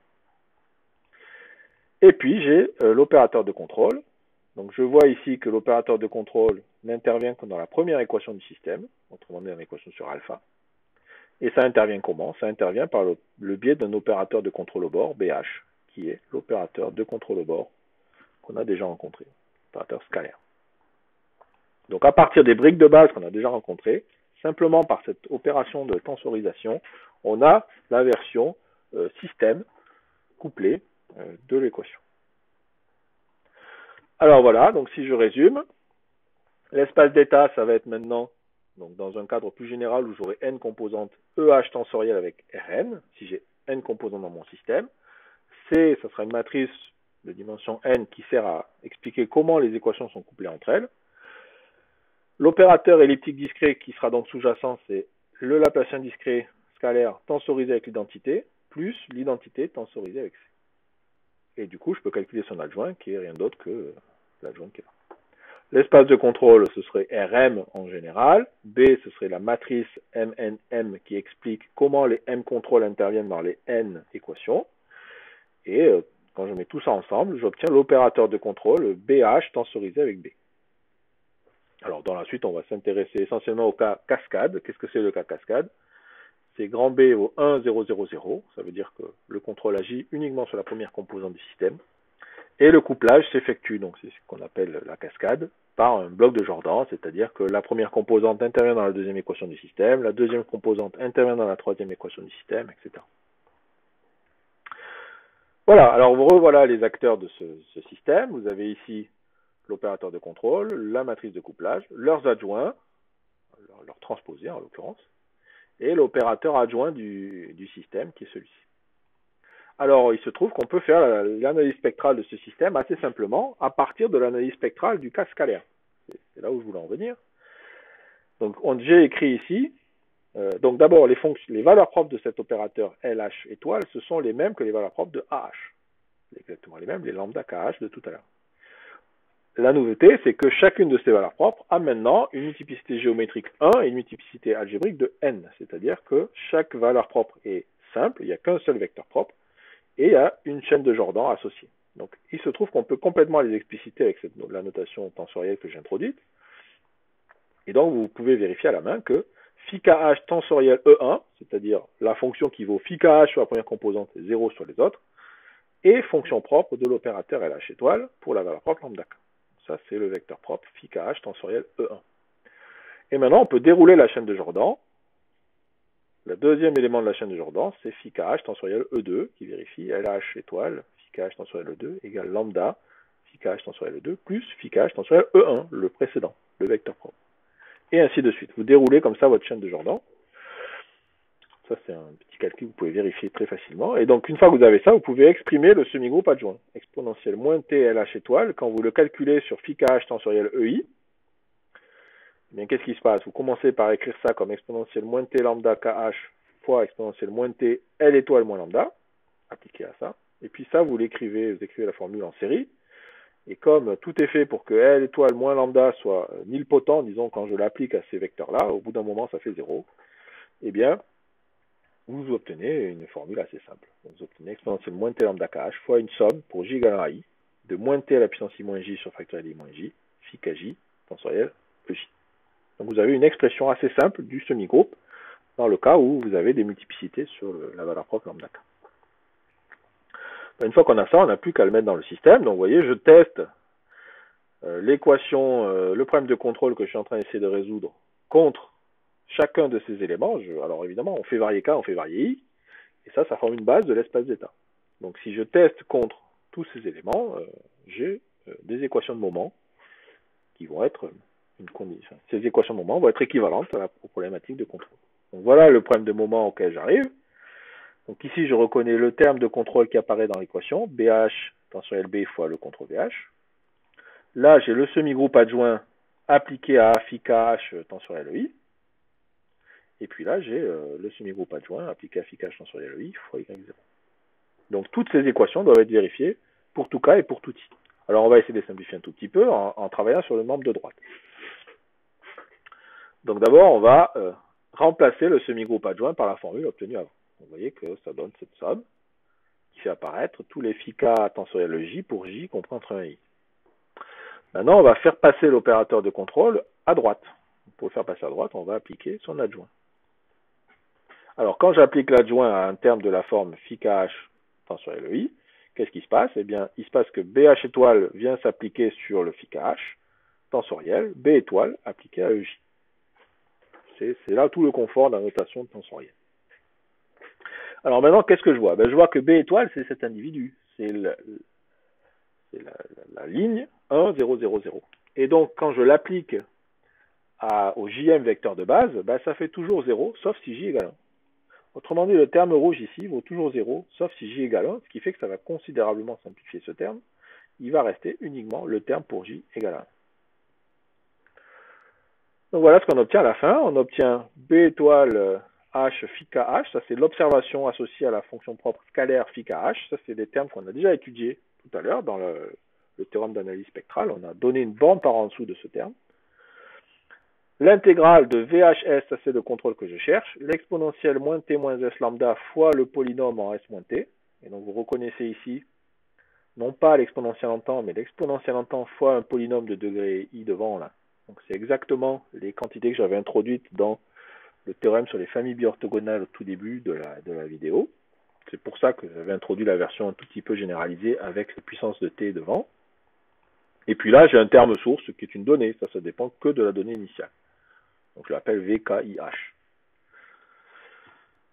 Et puis j'ai l'opérateur de contrôle. Donc je vois ici que l'opérateur de contrôle n'intervient que dans la première équation du système, autrement dit une équation sur alpha. Et ça intervient comment? Ça intervient par le biais d'un opérateur de contrôle au bord, BH, qui est l'opérateur de contrôle au bord qu'on a déjà rencontré, opérateur scalaire. Donc à partir des briques de base qu'on a déjà rencontrées, simplement par cette opération de tensorisation, on a la version système couplée de l'équation. Alors voilà, donc si je résume, l'espace d'état, ça va être maintenant, donc dans un cadre plus général où j'aurai n composantes EH tensorielles avec Rn, si j'ai n composantes dans mon système. C, ça sera une matrice de dimension n qui sert à expliquer comment les équations sont couplées entre elles. L'opérateur elliptique discret qui sera donc sous-jacent, c'est le Laplacien discret scalaire tensorisé avec l'identité, plus l'identité tensorisée avec C. Et du coup, je peux calculer son adjoint, qui est rien d'autre que l'adjoint qui est là. L'espace de contrôle, ce serait Rm en général. B, ce serait la matrice MNM qui explique comment les M contrôles interviennent dans les N équations. Et quand je mets tout ça ensemble, j'obtiens l'opérateur de contrôle BH tensorisé avec B. Alors dans la suite, on va s'intéresser essentiellement au cas cascade. Qu'est-ce que c'est le cas cascade? C'est grand B au 1, 0, 0, 0. Ça veut dire que le contrôle agit uniquement sur la première composante du système. Et le couplage s'effectue, donc c'est ce qu'on appelle la cascade, par un bloc de Jordan, c'est-à-dire que la première composante intervient dans la deuxième équation du système, la deuxième composante intervient dans la troisième équation du système, etc. Voilà, alors revoilà les acteurs de ce système. Vous avez ici l'opérateur de contrôle, la matrice de couplage, leurs adjoints, leurs transposés en l'occurrence, et l'opérateur adjoint du système qui est celui-ci. Alors, il se trouve qu'on peut faire l'analyse spectrale de ce système assez simplement à partir de l'analyse spectrale du cas scalaire. C'est là où je voulais en venir. Donc, j'ai écrit ici, donc d'abord, les valeurs propres de cet opérateur LH étoile, ce sont les mêmes que les valeurs propres de AH. Exactement les mêmes, les lambda KH de tout à l'heure. La nouveauté, c'est que chacune de ces valeurs propres a maintenant une multiplicité géométrique 1 et une multiplicité algébrique de n. C'est-à-dire que chaque valeur propre est simple, il n'y a qu'un seul vecteur propre, et il y a une chaîne de Jordan associée. Donc, il se trouve qu'on peut complètement les expliciter avec la notation tensorielle que j'ai introduite. Et donc, vous pouvez vérifier à la main que phi kh tensoriel E1, c'est-à-dire la fonction qui vaut phi kh sur la première composante et 0 sur les autres, est fonction propre de l'opérateur LH étoile pour la valeur propre lambda k. Ça, c'est le vecteur propre phi kh tensoriel E1. Et maintenant, on peut dérouler la chaîne de Jordan. Le deuxième élément de la chaîne de Jordan, c'est phi kh tensoriel E2, qui vérifie LH étoile, phi kh tensoriel E2, égale lambda, phi kh tensoriel E2, plus phi kh tensoriel E1, le précédent, le vecteur propre. Et ainsi de suite. Vous déroulez comme ça votre chaîne de Jordan. Ça, c'est un petit calcul que vous pouvez vérifier très facilement. Et donc, une fois que vous avez ça, vous pouvez exprimer le semi-groupe adjoint. Exponentielle moins t LH étoile. Quand vous le calculez sur phi KH tensoriel EI, eh bien, qu'est-ce qui se passe? Vous commencez par écrire ça comme exponentielle moins t lambda KH fois exponentielle moins t L étoile moins lambda, appliqué à ça. Et puis ça, vous l'écrivez, vous écrivez la formule en série. Et comme tout est fait pour que L étoile moins lambda soit nilpotent, disons quand je l'applique à ces vecteurs-là, au bout d'un moment ça fait 0, eh bien, vous obtenez une formule assez simple. Vous obtenez exponentielle moins t lambda kh fois une somme pour j égale à i de moins t à la puissance i moins j sur factoriel i moins j, phi kj, tensoriel ej. Donc vous avez une expression assez simple du semi-groupe dans le cas où vous avez des multiplicités sur la valeur propre lambda k. Une fois qu'on a ça, on n'a plus qu'à le mettre dans le système. Donc vous voyez, je teste l'équation, le problème de contrôle que je suis en train d'essayer de résoudre contre chacun de ces éléments. Alors évidemment, on fait varier k, on fait varier i, et ça forme une base de l'espace d'état. Donc si je teste contre tous ces éléments, j'ai des équations de moment qui vont être une condition. Ces équations de moment vont être équivalentes aux problématiques de contrôle. Donc voilà le problème de moment auquel j'arrive. Donc ici, je reconnais le terme de contrôle qui apparaît dans l'équation, BH tensoriel B fois le contrôle VH. Là, j'ai le semi-groupe adjoint appliqué à A phi KH tensoriel EI. Et puis là, j'ai le semi-groupe adjoint appliqué à phi KH tensoriel EI fois Y0. Donc toutes ces équations doivent être vérifiées pour tout cas et pour tout i. Alors on va essayer de simplifier un tout petit peu en travaillant sur le membre de droite. Donc d'abord, on va remplacer le semi-groupe adjoint par la formule obtenue avant. Vous voyez que ça donne cette somme qui fait apparaître tous les phi k tensoriel j pour j compris entre 1 et i. Maintenant, on va faire passer l'opérateur de contrôle à droite. Pour le faire passer à droite, on va appliquer son adjoint. Alors, quand j'applique l'adjoint à un terme de la forme phi kh tensoriel i, qu'est-ce qui se passe? Eh bien, il se passe que BH étoile vient s'appliquer sur le phi kh tensoriel, B étoile appliqué à EJ. C'est là tout le confort de la notation tensorielle. Alors maintenant, qu'est-ce que je vois? Je vois que B étoile, c'est cet individu. C'est la ligne 1, 0, 0, 0. Et donc, quand je l'applique au JM vecteur de base, ça fait toujours 0, sauf si J égale 1. Autrement dit, le terme rouge ici vaut toujours 0, sauf si J égale 1, ce qui fait que ça va considérablement simplifier ce terme. Il va rester uniquement le terme pour J égale 1. Donc voilà ce qu'on obtient à la fin. On obtient B étoile H phi KH, ça c'est l'observation associée à la fonction propre scalaire phi KH. Ça c'est des termes qu'on a déjà étudiés tout à l'heure dans le théorème d'analyse spectrale. On a donné une borne par en dessous de ce terme. L'intégrale de VHS, ça c'est le contrôle que je cherche. L'exponentielle moins t moins s lambda fois le polynôme en s moins t. Et donc vous reconnaissez ici, non pas l'exponentielle en temps, mais l'exponentielle en temps fois un polynôme de degré i devant là. Donc c'est exactement les quantités que j'avais introduites dans le théorème sur les familles biorthogonales au tout début de la vidéo. C'est pour ça que j'avais introduit la version un tout petit peu généralisée avec la puissance de t devant. Et puis là, j'ai un terme source qui est une donnée. Ça dépend que de la donnée initiale. Donc je l'appelle VKIH.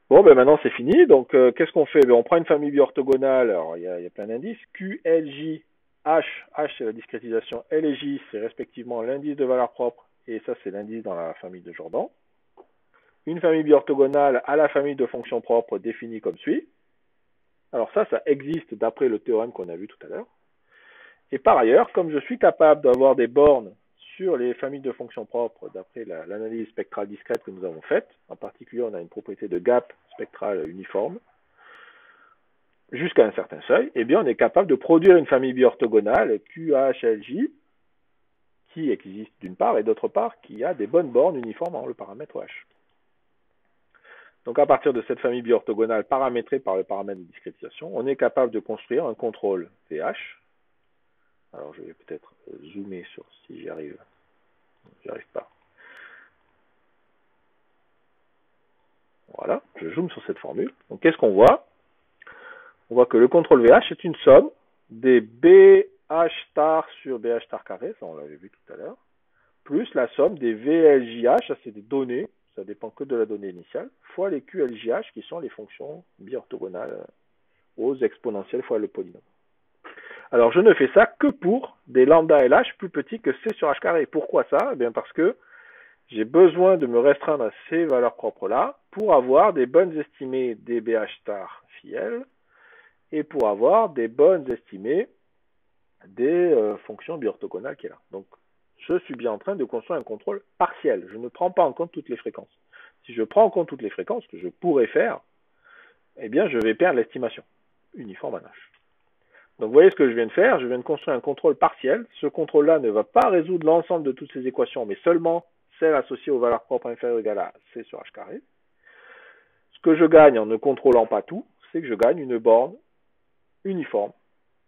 Bon, maintenant c'est fini. Donc qu'est-ce qu'on fait? On prend une famille biorthogonale. Alors il y a plein d'indices. Q, L, J, H. H c'est la discrétisation. L et J c'est respectivement l'indice de valeur propre. Et ça c'est l'indice dans la famille de Jordan. Une famille biorthogonale à la famille de fonctions propres définie comme suit. Alors ça existe d'après le théorème qu'on a vu tout à l'heure. Et par ailleurs, comme je suis capable d'avoir des bornes sur les familles de fonctions propres d'après l'analyse spectrale discrète que nous avons faite, en particulier on a une propriété de gap spectral uniforme, jusqu'à un certain seuil, eh bien on est capable de produire une famille biorthogonale QHLJ qui existe d'une part et d'autre part qui a des bonnes bornes uniformes en le paramètre H. Donc à partir de cette famille biorthogonale paramétrée par le paramètre de discrétisation, on est capable de construire un contrôle VH. Alors je vais peut-être zoomer sur si j'y arrive. J'y arrive pas. Voilà, je zoome sur cette formule. Donc qu'est-ce qu'on voit? On voit que le contrôle VH est une somme des BH star sur BH star carré, ça on l'avait vu tout à l'heure, plus la somme des VLJH, ça c'est des données, ça dépend que de la donnée initiale, fois les QLJH qui sont les fonctions biorthogonales aux exponentielles fois le polynôme. Alors je ne fais ça que pour des lambda LH plus petits que C sur H carré. Pourquoi ça? Eh bien parce que j'ai besoin de me restreindre à ces valeurs propres-là pour avoir des bonnes estimées des BH star phi L et pour avoir des bonnes estimées des fonctions biorthogonales qui est là. Donc, je suis bien en train de construire un contrôle partiel. Je ne prends pas en compte toutes les fréquences. Si je prends en compte toutes les fréquences, que je pourrais faire, eh bien, je vais perdre l'estimation uniforme en H. Donc, vous voyez ce que je viens de faire. Je viens de construire un contrôle partiel. Ce contrôle-là ne va pas résoudre l'ensemble de toutes ces équations, mais seulement celles associées aux valeurs propres inférieures ou égales à C sur H carré. Ce que je gagne en ne contrôlant pas tout, c'est que je gagne une borne uniforme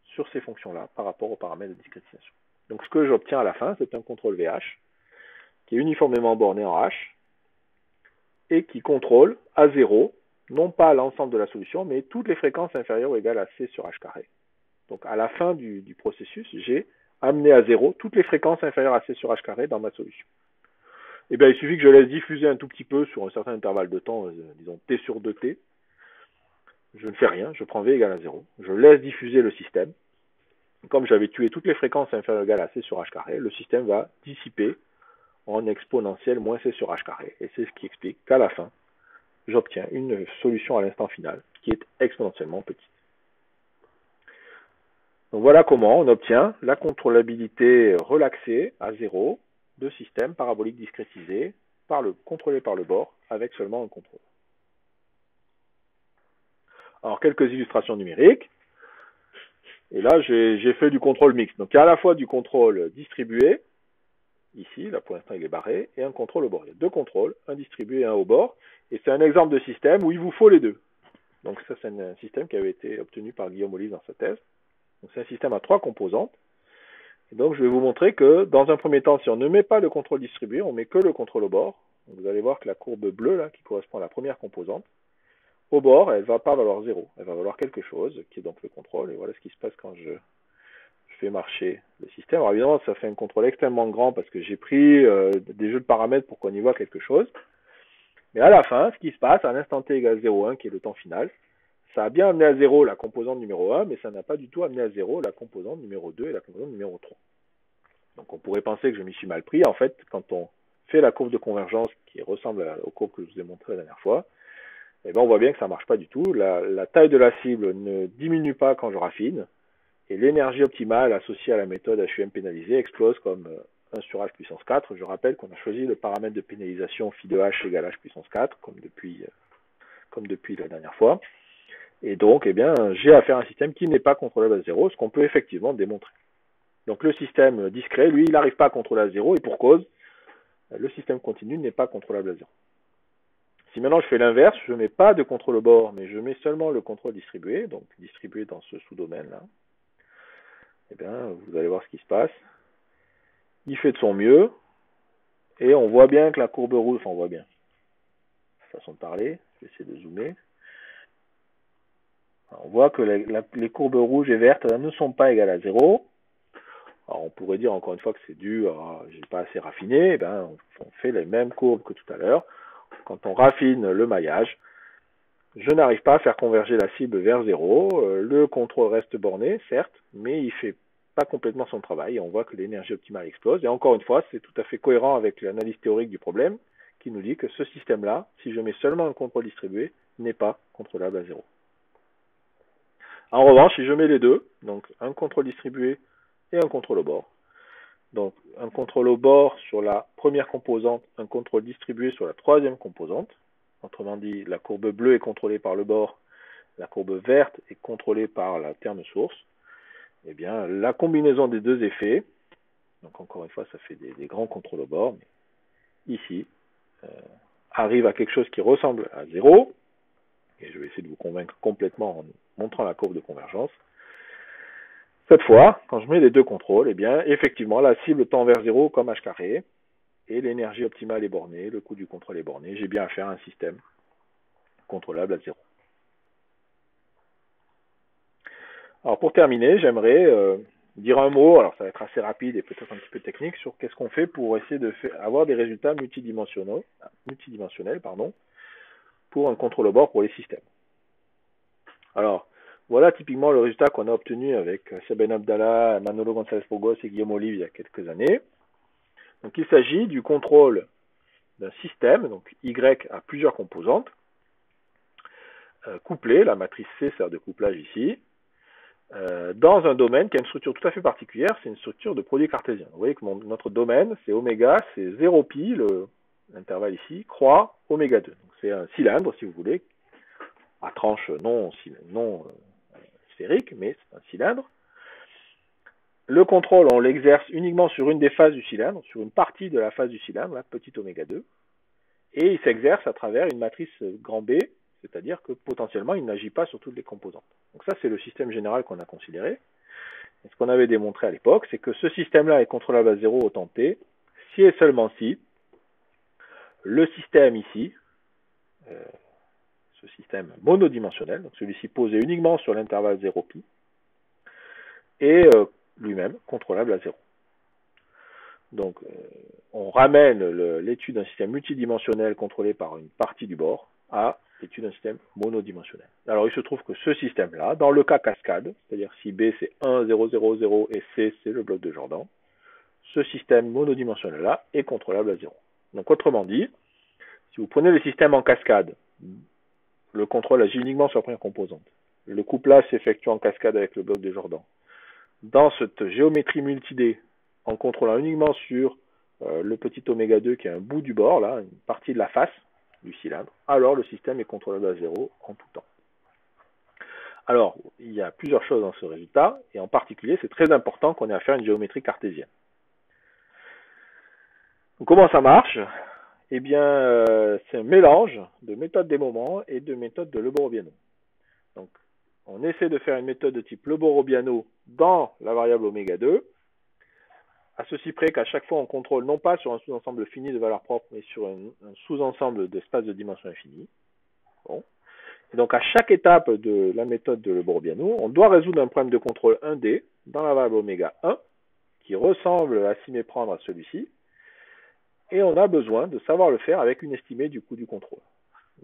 sur ces fonctions-là par rapport aux paramètres de discrétisation. Donc, ce que j'obtiens à la fin, c'est un contrôle VH qui est uniformément borné en H et qui contrôle à 0, non pas l'ensemble de la solution, mais toutes les fréquences inférieures ou égales à C sur H carré. Donc, à la fin du processus, j'ai amené à 0 toutes les fréquences inférieures à C sur H carré dans ma solution. Et bien, il suffit que je laisse diffuser un tout petit peu sur un certain intervalle de temps, disons T sur 2T. Je ne fais rien, je prends V égale à 0. Je laisse diffuser le système. Comme j'avais tué toutes les fréquences inférieures ou égales à C sur H carré, le système va dissiper en exponentielle moins C sur H carré. Et c'est ce qui explique qu'à la fin, j'obtiens une solution à l'instant final qui est exponentiellement petite. Donc voilà comment on obtient la contrôlabilité relaxée à 0 de systèmes paraboliques discrétisés contrôlés par le bord avec seulement un contrôle. Alors quelques illustrations numériques. Et là, j'ai fait du contrôle mixte. Donc il y a à la fois du contrôle distribué, ici, là pour l'instant il est barré, et un contrôle au bord. Il y a deux contrôles, un distribué et un au bord. Et c'est un exemple de système où il vous faut les deux. Donc ça, c'est un système qui avait été obtenu par Guillaume Olive dans sa thèse. Donc c'est un système à 3 composantes. Et donc je vais vous montrer que dans un premier temps, si on ne met pas le contrôle distribué, on met que le contrôle au bord. Donc vous allez voir que la courbe bleue, là, qui correspond à la première composante, au bord, elle ne va pas valoir 0. Elle va valoir quelque chose, qui est donc le contrôle. Et voilà ce qui se passe quand je fais marcher le système. Alors évidemment, ça fait un contrôle extrêmement grand parce que j'ai pris des jeux de paramètres pour qu'on y voit quelque chose. Mais à la fin, ce qui se passe, à l'instant t égale 0,1, qui est le temps final, ça a bien amené à 0 la composante numéro 1, mais ça n'a pas du tout amené à 0 la composante numéro 2 et la composante numéro 3. Donc on pourrait penser que je m'y suis mal pris. En fait, quand on fait la courbe de convergence qui ressemble aux courbes que je vous ai montrées la dernière fois, eh bien, on voit bien que ça ne marche pas du tout. La taille de la cible ne diminue pas quand je raffine, et l'énergie optimale associée à la méthode HUM pénalisée explose comme 1 sur H puissance 4. Je rappelle qu'on a choisi le paramètre de pénalisation phi de H égale H puissance 4, comme depuis la dernière fois. Et donc, eh bien, j'ai affaire à un système qui n'est pas contrôlable à 0, ce qu'on peut effectivement démontrer. Donc le système discret, lui, il n'arrive pas à contrôler à 0, et pour cause, le système continu n'est pas contrôlable à 0. Si maintenant je fais l'inverse, je ne mets pas de contrôle au bord, mais je mets seulement le contrôle distribué, donc distribué dans ce sous-domaine-là, eh bien, vous allez voir ce qui se passe. Il fait de son mieux, et on voit bien que la courbe rouge, enfin on voit bien, façon de parler, je vais essayer de zoomer. Alors, on voit que les courbes rouges et vertes ne sont pas égales à 0. Alors on pourrait dire encore une fois que c'est dû à j'ai pas assez raffiné, eh bien, on fait les mêmes courbes que tout à l'heure. Quand on raffine le maillage, je n'arrive pas à faire converger la cible vers 0. Le contrôle reste borné, certes, mais il ne fait pas complètement son travail. Et on voit que l'énergie optimale explose. Et encore une fois, c'est tout à fait cohérent avec l'analyse théorique du problème qui nous dit que ce système-là, si je mets seulement un contrôle distribué, n'est pas contrôlable à 0. En revanche, si je mets les deux, donc un contrôle distribué et un contrôle au bord, donc un contrôle au bord sur la première composante, un contrôle distribué sur la troisième composante, autrement dit, la courbe bleue est contrôlée par le bord, la courbe verte est contrôlée par la terme source, eh bien, la combinaison des deux effets, donc encore une fois, ça fait des grands contrôles au bord, mais ici, arrive à quelque chose qui ressemble à 0, et je vais essayer de vous convaincre complètement en montrant la courbe de convergence. Cette fois, quand je mets les deux contrôles, eh bien, effectivement, la cible tend vers 0 comme h carré, et l'énergie optimale est bornée, le coût du contrôle est borné. J'ai bien affaire à un système contrôlable à 0. Alors pour terminer, j'aimerais dire un mot, alors ça va être assez rapide et peut-être un petit peu technique, sur qu'est-ce qu'on fait pour essayer avoir des résultats multidimensionnels pour un contrôle au bord pour les systèmes. Alors, voilà typiquement le résultat qu'on a obtenu avec Seben Abdallah, Manolo González Burgos et Guillaume Olive il y a quelques années. Donc il s'agit du contrôle d'un système, donc Y a plusieurs composantes, couplées, la matrice C sert de couplage ici, dans un domaine qui a une structure tout à fait particulière, c'est une structure de produit cartésien. Vous voyez que notre domaine, c'est oméga, c'est 0 pi, l'intervalle ici, croix oméga 2. C'est un cylindre, si vous voulez, à tranche non sphérique, mais c'est un cylindre. Le contrôle, on l'exerce uniquement sur une des phases du cylindre, sur une partie de la phase du cylindre, la petite oméga 2, et il s'exerce à travers une matrice grand B, c'est-à-dire que potentiellement, il n'agit pas sur toutes les composantes. Donc ça, c'est le système général qu'on a considéré. Et ce qu'on avait démontré à l'époque, c'est que ce système-là est contrôlable à 0 autant t, si et seulement si le système ici, ce système monodimensionnel, donc celui-ci posé uniquement sur l'intervalle 0 pi, est lui-même contrôlable à 0. Donc, on ramène l'étude d'un système multidimensionnel contrôlé par une partie du bord à l'étude d'un système monodimensionnel. Alors, il se trouve que ce système-là, dans le cas cascade, c'est-à-dire si B c'est 1, 0, 0, 0 et C c'est le bloc de Jordan, ce système monodimensionnel-là est contrôlable à 0. Donc, autrement dit, si vous prenez le système en cascade, le contrôle agit uniquement sur la première composante. Le couplage s'effectue en cascade avec le bloc de Jordan. Dans cette géométrie multi-D, en contrôlant uniquement sur le petit oméga 2 qui est un bout du bord, là, une partie de la face du cylindre, alors le système est contrôlable à 0 en tout temps. Alors, il y a plusieurs choses dans ce résultat, et en particulier, c'est très important qu'on ait à faire une géométrie cartésienne. Donc, comment ça marche? Eh bien, c'est un mélange de méthode des moments et de méthode de Lebor-Robiano. Donc, on essaie de faire une méthode de type Lebor-Robiano dans la variable oméga 2, à ceci près qu'à chaque fois on contrôle non pas sur un sous-ensemble fini de valeurs propres, mais sur un sous-ensemble d'espaces de dimension infinie. Bon. Et donc à chaque étape de la méthode de Lebor-Robiano, on doit résoudre un problème de contrôle 1D dans la variable oméga 1, qui ressemble à s'y méprendre à celui-ci, et on a besoin de savoir le faire avec une estimée du coût du contrôle.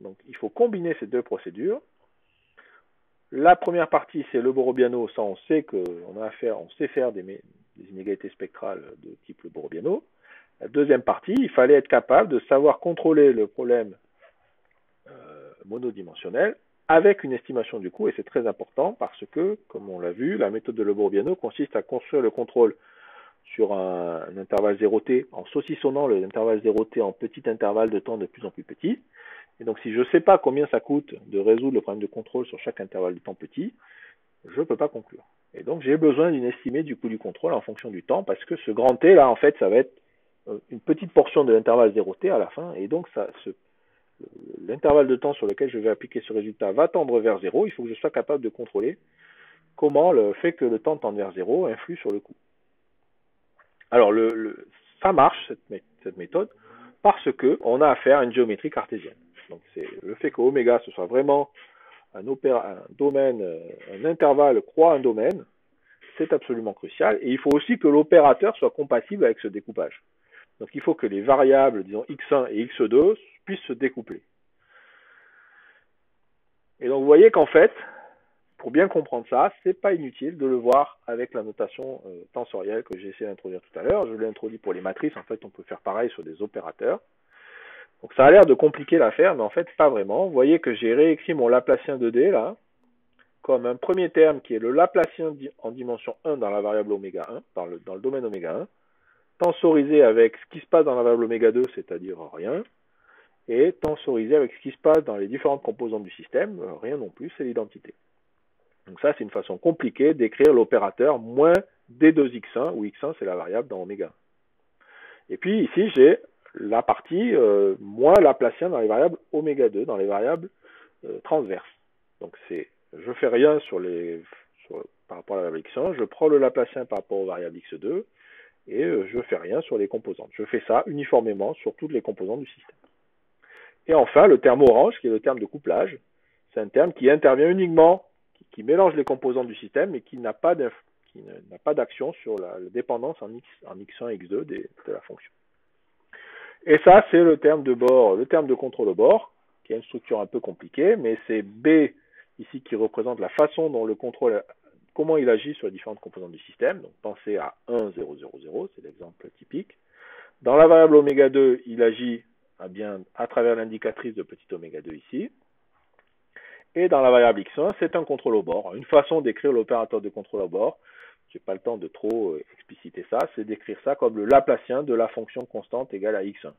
Donc il faut combiner ces deux procédures. La première partie, c'est Lebor-Robiano, ça on sait on sait faire des inégalités spectrales de type Lebor-Robiano. La deuxième partie, il fallait être capable de savoir contrôler le problème monodimensionnel avec une estimation du coût, et c'est très important parce que, comme on l'a vu, la méthode de Lebor-Robiano consiste à construire le contrôle sur un intervalle 0t en saucissonnant l'intervalle 0t en petit intervalle de temps de plus en plus petit. Et donc, si je ne sais pas combien ça coûte de résoudre le problème de contrôle sur chaque intervalle de temps petit, je ne peux pas conclure. Et donc, j'ai besoin d'une estimée du coût du contrôle en fonction du temps, parce que ce grand T, là, en fait, ça va être une petite portion de l'intervalle 0T à la fin, et donc, l'intervalle de temps sur lequel je vais appliquer ce résultat va tendre vers 0. Il faut que je sois capable de contrôler comment le fait que le temps tende vers 0 influe sur le coût. Alors, ça marche, cette méthode, parce qu'on a affaire à une géométrie cartésienne. Donc, c'est le fait que oméga, ce soit vraiment un domaine, un intervalle croît un domaine, c'est absolument crucial. Et il faut aussi que l'opérateur soit compatible avec ce découpage. Donc, il faut que les variables, disons x1 et x2, puissent se découpler. Et donc, vous voyez qu'en fait, pour bien comprendre ça, c'est pas inutile de le voir avec la notation tensorielle que j'ai essayé d'introduire tout à l'heure. Je l'ai introduit pour les matrices. En fait, on peut faire pareil sur des opérateurs. Donc, ça a l'air de compliquer l'affaire, mais en fait, pas vraiment. Vous voyez que j'ai réécrit mon Laplacien 2D, là, comme un premier terme qui est le Laplacien en dimension 1 dans la variable oméga 1, dans le domaine oméga 1, tensorisé avec ce qui se passe dans la variable oméga 2, c'est-à-dire rien, et tensorisé avec ce qui se passe dans les différentes composantes du système, rien non plus, c'est l'identité. Donc ça, c'est une façon compliquée d'écrire l'opérateur moins D2x1, où x1 c'est la variable dans oméga 1. Et puis ici, j'ai la partie moins Laplacien dans les variables oméga 2, dans les variables transverses. Donc je fais rien par rapport à la variable x1, je prends le Laplacien par rapport aux variables x2, et je fais rien sur les composantes. Je fais ça uniformément sur toutes les composantes du système. Et enfin, le terme orange, qui est le terme de couplage, c'est un terme qui intervient uniquement, qui mélange les composantes du système, mais qui n'a pas d'action sur la dépendance en x1 et x2 de la fonction. Et ça, c'est le terme de bord, le terme de contrôle au bord, qui a une structure un peu compliquée, mais c'est B ici qui représente la façon dont le contrôle, comment il agit sur les différentes composantes du système. Donc pensez à 1, 0, 0, 0, c'est l'exemple typique. Dans la variable oméga 2, il agit bien à travers l'indicatrice de petit oméga 2 ici. Et dans la variable x1, c'est un contrôle au bord. Une façon d'écrire l'opérateur de contrôle au bord, je n'ai pas le temps de trop expliciter ça, c'est d'écrire ça comme le Laplacien de la fonction constante égale à x1.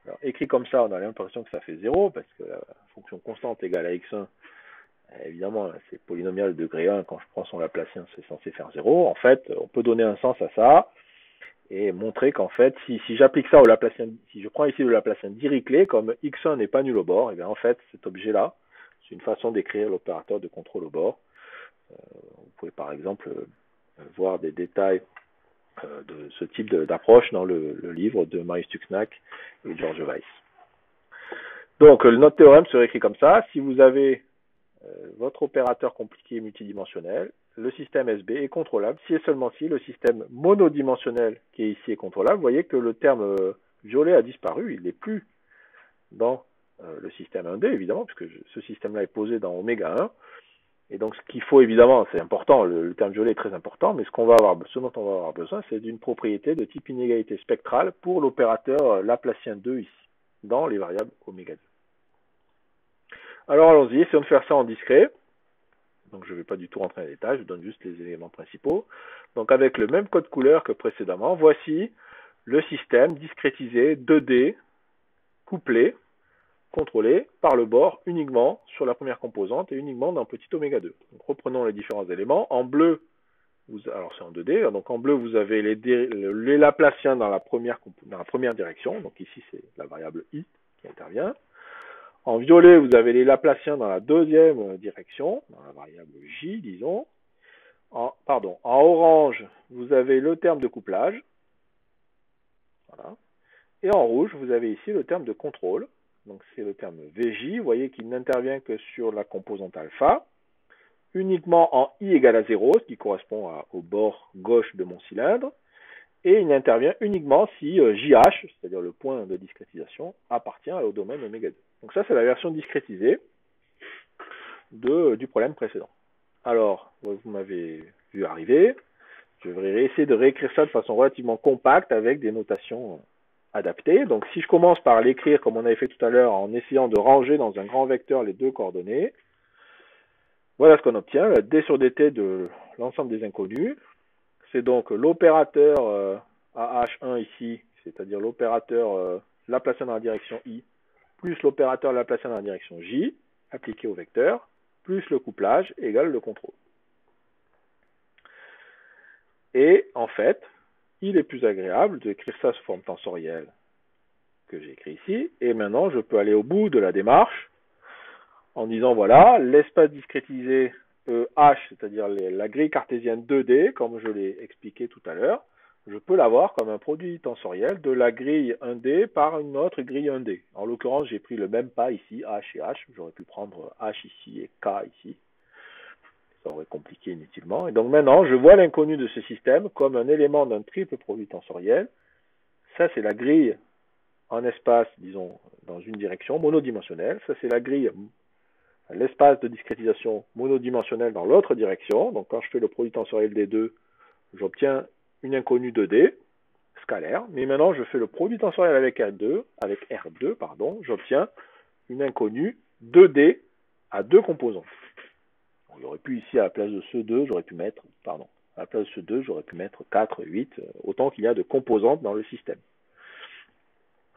Alors, écrit comme ça, on a l'impression que ça fait 0, parce que la fonction constante égale à x1, évidemment, c'est polynomial de degré 1, quand je prends son Laplacien, c'est censé faire 0. En fait, on peut donner un sens à ça, et montrer qu'en fait, si j'applique ça au Laplacien, si je prends ici le Laplacien Dirichlet, comme x1 n'est pas nul au bord, et bien en fait, cet objet-là, c'est une façon d'écrire l'opérateur de contrôle au bord. Vous pouvez par exemple voir des détails de ce type d'approche dans le livre de Marie Stuxnack et George Weiss. Donc, notre théorème serait écrit comme ça. Si vous avez votre opérateur compliqué multidimensionnel, le système SB est contrôlable si et seulement si le système monodimensionnel qui est ici est contrôlable. Vous voyez que le terme violet a disparu, il n'est plus dans le système 1D, évidemment, puisque ce système-là est posé dans oméga 1. Et donc, ce qu'il faut, évidemment, c'est important, le terme violet est très important, mais ce dont on va avoir besoin, c'est d'une propriété de type inégalité spectrale pour l'opérateur Laplacien 2 ici, dans les variables oméga 2. Alors, allons-y, essayons de faire ça en discret. Donc, je ne vais pas du tout rentrer dans les détails, je donne juste les éléments principaux. Donc, avec le même code couleur que précédemment, voici le système discrétisé 2D couplé, contrôlé par le bord uniquement sur la première composante et uniquement dans petit oméga 2. Donc, reprenons les différents éléments. En bleu, alors c'est en 2D, donc en bleu vous avez les Laplaciens dans la première direction, donc ici c'est la variable i qui intervient. En violet vous avez les Laplaciens dans la deuxième direction, dans la variable j disons. En orange vous avez le terme de couplage, voilà. Et en rouge vous avez ici le terme de contrôle. Donc c'est le terme VJ, vous voyez qu'il n'intervient que sur la composante alpha, uniquement en I égale à 0, ce qui correspond au bord gauche de mon cylindre, et il n'intervient uniquement si JH, c'est-à-dire le point de discrétisation, appartient au domaine oméga 2. Donc ça c'est la version discrétisée du problème précédent. Alors, vous m'avez vu arriver, je vais essayer de réécrire ça de façon relativement compacte avec des notations adapté. Donc si je commence par l'écrire comme on avait fait tout à l'heure en essayant de ranger dans un grand vecteur les deux coordonnées, voilà ce qu'on obtient, la d sur dt de l'ensemble des inconnus. C'est donc l'opérateur AH1 ici, c'est-à-dire l'opérateur Laplacien dans la direction I, plus l'opérateur Laplacien dans la direction J, appliqué au vecteur, plus le couplage égale le contrôle. Et en fait, il est plus agréable d'écrire ça sous forme tensorielle que j'ai écrit ici. Et maintenant, je peux aller au bout de la démarche en disant, voilà, l'espace discrétisé H, c'est-à-dire la grille cartésienne 2D, comme je l'ai expliqué tout à l'heure, je peux l'avoir comme un produit tensoriel de la grille 1D par une autre grille 1D. En l'occurrence, j'ai pris le même pas ici, H et H. J'aurais pu prendre H ici et K ici. Ça aurait compliqué inutilement. Et donc maintenant, je vois l'inconnu de ce système comme un élément d'un triple produit tensoriel. Ça, c'est la grille en espace, disons, dans une direction monodimensionnelle. Ça, c'est la grille, l'espace de discrétisation monodimensionnelle dans l'autre direction. Donc, quand je fais le produit tensoriel des deux, j'obtiens une inconnue 2D, scalaire. Mais maintenant, je fais le produit tensoriel avec R2, j'obtiens une inconnue 2D à deux composantes. J'aurais pu ici, à la place de ce 2, j'aurais pu mettre 4, 8, autant qu'il y a de composantes dans le système.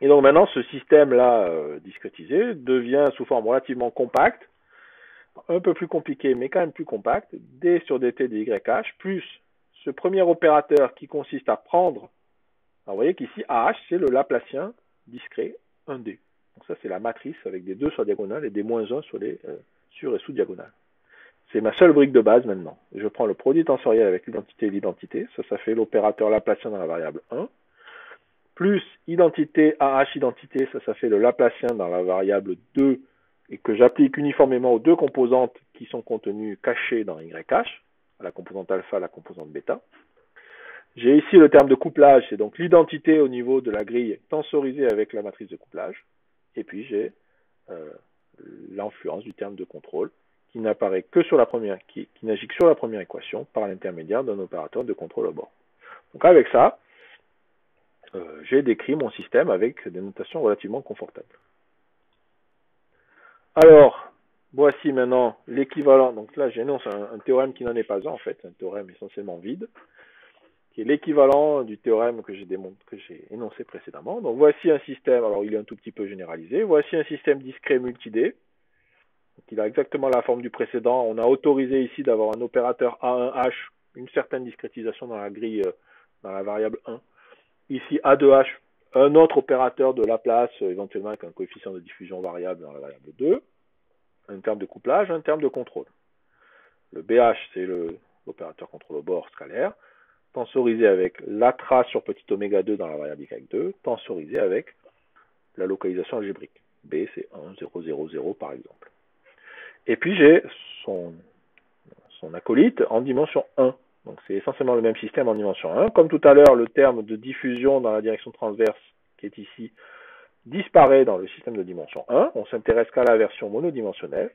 Et donc maintenant, ce système-là discrétisé devient sous forme relativement compacte, un peu plus compliqué, mais quand même plus compact, d sur dt de YH, plus ce premier opérateur qui consiste à prendre, alors vous voyez qu'ici, AH, c'est le Laplacien discret 1D. Donc ça, c'est la matrice avec des 2 sur la diagonale et des moins 1 sur les sur et sous diagonale. C'est ma seule brique de base maintenant. Je prends le produit tensoriel avec l'identité et l'identité. Ça fait l'opérateur Laplacien dans la variable 1. Plus identité AH identité, ça fait le Laplacien dans la variable 2 et que j'applique uniformément aux deux composantes qui sont contenues cachées dans YH, à la composante alpha, à la composante bêta. J'ai ici le terme de couplage, c'est donc l'identité au niveau de la grille tensorisée avec la matrice de couplage. Et puis j'ai l'influence du terme de contrôle qui n'apparaît que sur la première, qui n'agit que sur la première équation par l'intermédiaire d'un opérateur de contrôle au bord. Donc avec ça, j'ai décrit mon système avec des notations relativement confortables. Alors, voici maintenant l'équivalent. Donc là, j'énonce un théorème qui n'en est pas un, en fait, un théorème essentiellement vide, qui est l'équivalent du théorème que j'ai énoncé précédemment. Donc voici un système, alors il est un tout petit peu généralisé, voici un système discret multi-D. Il a exactement la forme du précédent. On a autorisé ici d'avoir un opérateur A1H, une certaine discrétisation dans la grille, dans la variable 1. Ici A2H, un autre opérateur de Laplace, éventuellement avec un coefficient de diffusion variable dans la variable 2, un terme de couplage, un terme de contrôle. Le BH, c'est l'opérateur contrôle au bord scalaire, tensorisé avec la trace sur petit oméga 2 dans la variable y2, tensorisé avec la localisation algébrique. B, c'est 1, 0, 0, 0 par exemple. Et puis j'ai son acolyte en dimension 1. Donc c'est essentiellement le même système en dimension 1. Comme tout à l'heure, le terme de diffusion dans la direction transverse, qui est ici, disparaît dans le système de dimension 1. On s'intéresse qu'à la version monodimensionnelle.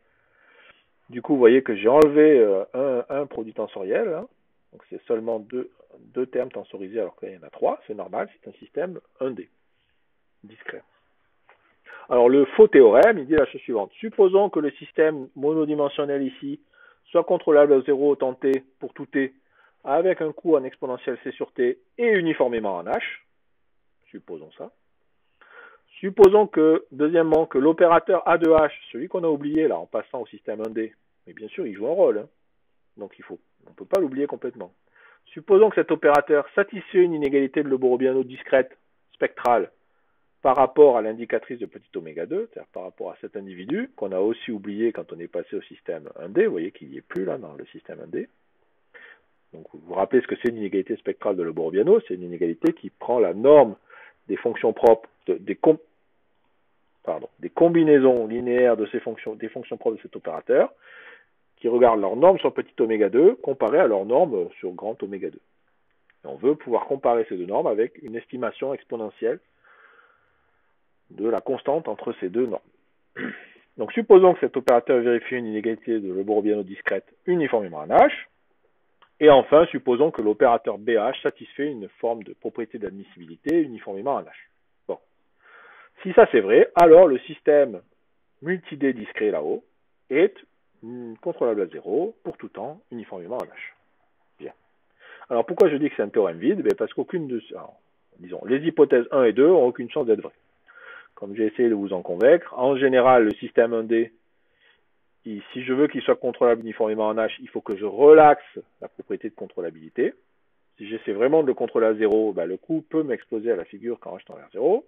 Du coup, vous voyez que j'ai enlevé un produit tensoriel. Hein. Donc c'est seulement deux termes tensorisés alors qu'il y en a trois. C'est normal, c'est un système 1D, discret. Alors le faux théorème, il dit la chose suivante. Supposons que le système monodimensionnel ici soit contrôlable à 0 autant t pour tout t, avec un coût en exponentielle c sur t et uniformément en h. Supposons ça. Supposons que, deuxièmement, que l'opérateur A de h, celui qu'on a oublié là en passant au système 1D, mais bien sûr il joue un rôle, hein. Donc on ne peut pas l'oublier complètement. Supposons que cet opérateur satisfait une inégalité de Leborobiano discrète spectrale par rapport à l'indicatrice de petit oméga 2, c'est-à-dire par rapport à cet individu, qu'on a aussi oublié quand on est passé au système 1D, vous voyez qu'il n'y est plus là dans le système 1D. Donc vous vous rappelez ce que c'est une inégalité spectrale de Leborobiano, c'est une inégalité qui prend la norme des fonctions propres, des combinaisons linéaires de ces fonctions, des fonctions propres de cet opérateur, qui regardent leur norme sur petit oméga 2 comparée à leur norme sur grand oméga 2. Et on veut pouvoir comparer ces deux normes avec une estimation exponentielle de la constante entre ces deux normes. Donc supposons que cet opérateur vérifie une inégalité de Leborobiano discrète uniformément en H. Et enfin, supposons que l'opérateur BH satisfait une forme de propriété d'admissibilité uniformément en H. Bon. Si ça c'est vrai, alors le système multi-D discret là-haut est contrôlable à 0 pour tout temps uniformément en H. Bien. Alors pourquoi je dis que c'est un théorème vide? Parce qu'aucune de... Alors, disons, les hypothèses 1 et 2 n'ont aucune chance d'être vraies. Comme j'ai essayé de vous en convaincre, en général, le système 1D, si je veux qu'il soit contrôlable uniformément en H, il faut que je relaxe la propriété de contrôlabilité. Si j'essaie vraiment de le contrôler à 0, le coût peut m'exploser à la figure quand H tend vers 0.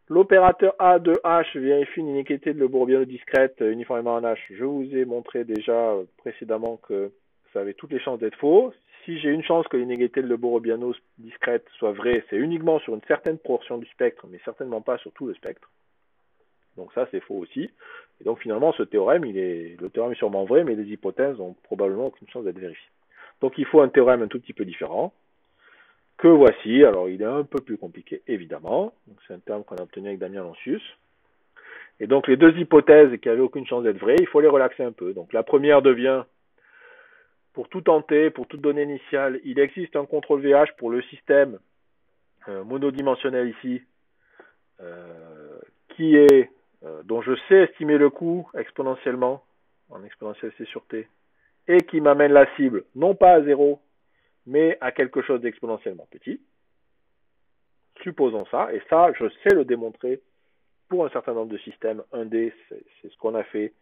L'opérateur A de H vérifie une inégalité de Leborobiano discrète uniformément en H. Je vous ai montré déjà précédemment que ça avait toutes les chances d'être faux. Si j'ai une chance que l'inégalité de Leborobiano discrète soit vraie, c'est uniquement sur une certaine portion du spectre, mais certainement pas sur tout le spectre. Donc ça, c'est faux aussi. Et donc finalement, ce théorème, le théorème est sûrement vrai, mais les hypothèses ont probablement aucune chance d'être vérifiées. Donc il faut un théorème un tout petit peu différent, que voici. Alors il est un peu plus compliqué, évidemment. C'est un terme qu'on a obtenu avec Damien Lancius. Et donc les deux hypothèses qui n'avaient aucune chance d'être vraies, il faut les relaxer un peu. Donc la première devient, pour tout tenter, pour toute donnée initiale, il existe un contrôle VH pour le système monodimensionnel ici, dont je sais estimer le coût exponentiellement, en exponentielle C sur T, et qui m'amène la cible, non pas à 0, mais à quelque chose d'exponentiellement petit. Supposons ça, et ça, je sais le démontrer pour un certain nombre de systèmes 1D, c'est ce qu'on a fait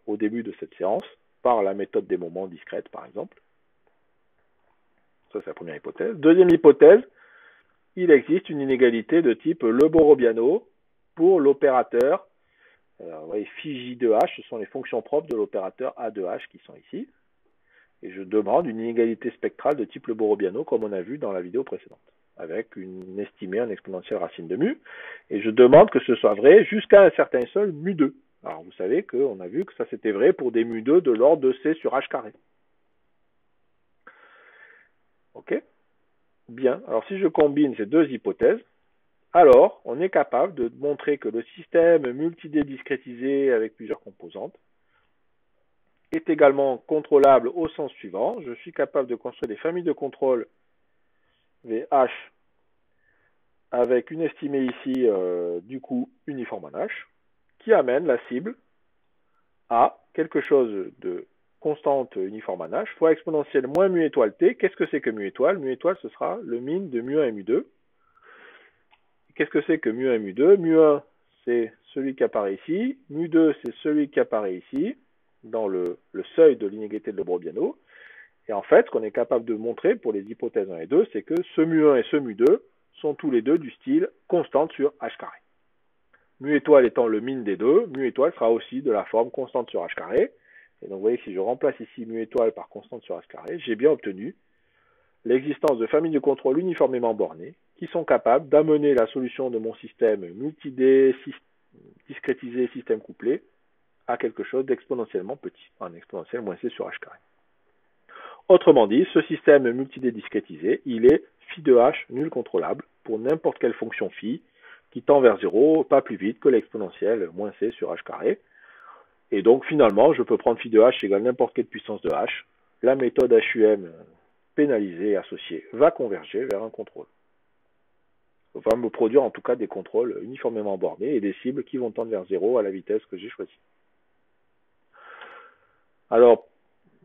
au début de cette séance, par la méthode des moments discrètes, par exemple. Ça, c'est la première hypothèse. Deuxième hypothèse, il existe une inégalité de type Leborobiano pour l'opérateur. Vous voyez, phi J de H, ce sont les fonctions propres de l'opérateur A de H qui sont ici. Et je demande une inégalité spectrale de type Leborobiano, comme on a vu dans la vidéo précédente, avec une estimée en exponentielle racine de mu. Et je demande que ce soit vrai jusqu'à un certain seuil mu2. Alors vous savez qu'on a vu que ça c'était vrai pour des mu2 de l'ordre de C sur H carré. Ok? Bien. Alors si je combine ces deux hypothèses, alors on est capable de montrer que le système multi-D discrétisé avec plusieurs composantes est également contrôlable au sens suivant. Je suis capable de construire des familles de contrôle VH avec une estimée ici du coût uniforme en H, qui amène la cible à quelque chose de constante uniforme en H fois exponentielle moins mu étoile T. Qu'est-ce que c'est que mu étoile? Mu étoile, ce sera le min de mu1 et mu2. Qu'est-ce que c'est que mu1 et mu2? Mu1, c'est celui qui apparaît ici. Mu2, c'est celui qui apparaît ici, dans le seuil de l'inégalité de Lobrobiano. Et en fait, ce qu'on est capable de montrer pour les hypothèses 1 et 2, c'est que ce mu1 et ce mu2 sont tous les deux du style constante sur h carré. Mu étoile étant le min des deux, mu étoile sera aussi de la forme constante sur h carré. Et donc vous voyez que si je remplace ici mu étoile par constante sur h carré, j'ai bien obtenu l'existence de familles de contrôle uniformément bornées qui sont capables d'amener la solution de mon système multi-D, discrétisé, système couplé, à quelque chose d'exponentiellement petit, en exponentielle moins c sur h carré. Autrement dit, ce système multi-D discrétisé, il est phi de h nul contrôlable pour n'importe quelle fonction phi qui tend vers 0, pas plus vite que l'exponentielle moins c sur h carré. Et donc finalement, je peux prendre phi de h égale n'importe quelle puissance de h. La méthode HUM pénalisée et associée va converger vers un contrôle. Va me produire en tout cas des contrôles uniformément bornés et des cibles qui vont tendre vers 0 à la vitesse que j'ai choisie. Alors,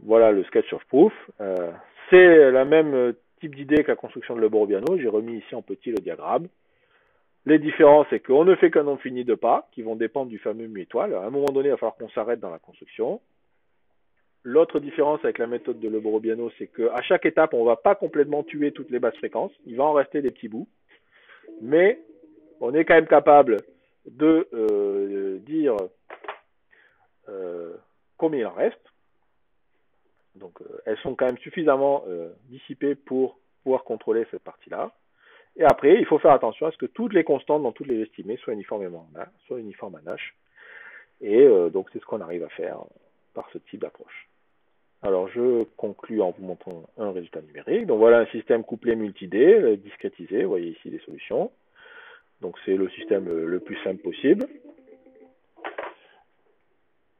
voilà le sketch of proof. C'est la même type d'idée que la construction de Leborobiano. J'ai remis ici en petit le diagramme. Les différences, c'est qu'on ne fait qu'un nombre fini de pas qui vont dépendre du fameux mu étoile. À un moment donné, il va falloir qu'on s'arrête dans la construction. L'autre différence avec la méthode de Leborobiano, c'est qu'à chaque étape, on ne va pas complètement tuer toutes les basses fréquences. Il va en rester des petits bouts. Mais on est quand même capable de dire combien il en reste. Donc elles sont quand même suffisamment dissipées pour pouvoir contrôler cette partie-là. Et après, il faut faire attention à ce que toutes les constantes dans toutes les estimées soient uniformes en H. Et donc c'est ce qu'on arrive à faire par ce type d'approche. Alors je conclus en vous montrant un résultat numérique. Donc voilà un système couplé multi-D, discrétisé. Vous voyez ici les solutions. Donc c'est le système le plus simple possible.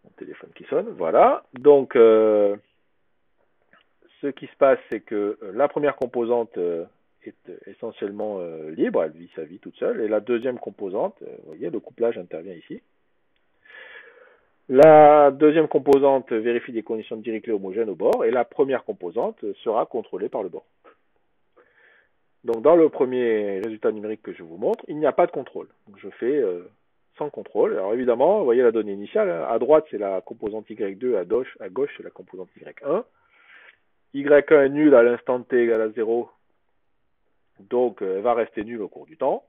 Mon téléphone qui sonne, voilà. Donc ce qui se passe, c'est que la première composante est essentiellement libre, elle vit sa vie toute seule. Et la deuxième composante, vous voyez, le couplage intervient ici. La deuxième composante vérifie des conditions de Dirichlet homogènes au bord, et la première composante sera contrôlée par le bord. Donc dans le premier résultat numérique que je vous montre, il n'y a pas de contrôle. Donc je fais sans contrôle. Alors évidemment, vous voyez la donnée initiale, hein. À droite c'est la composante Y2, à gauche c'est la composante Y1. Y1 est nul à l'instant t égale à 0, donc elle va rester nulle au cours du temps.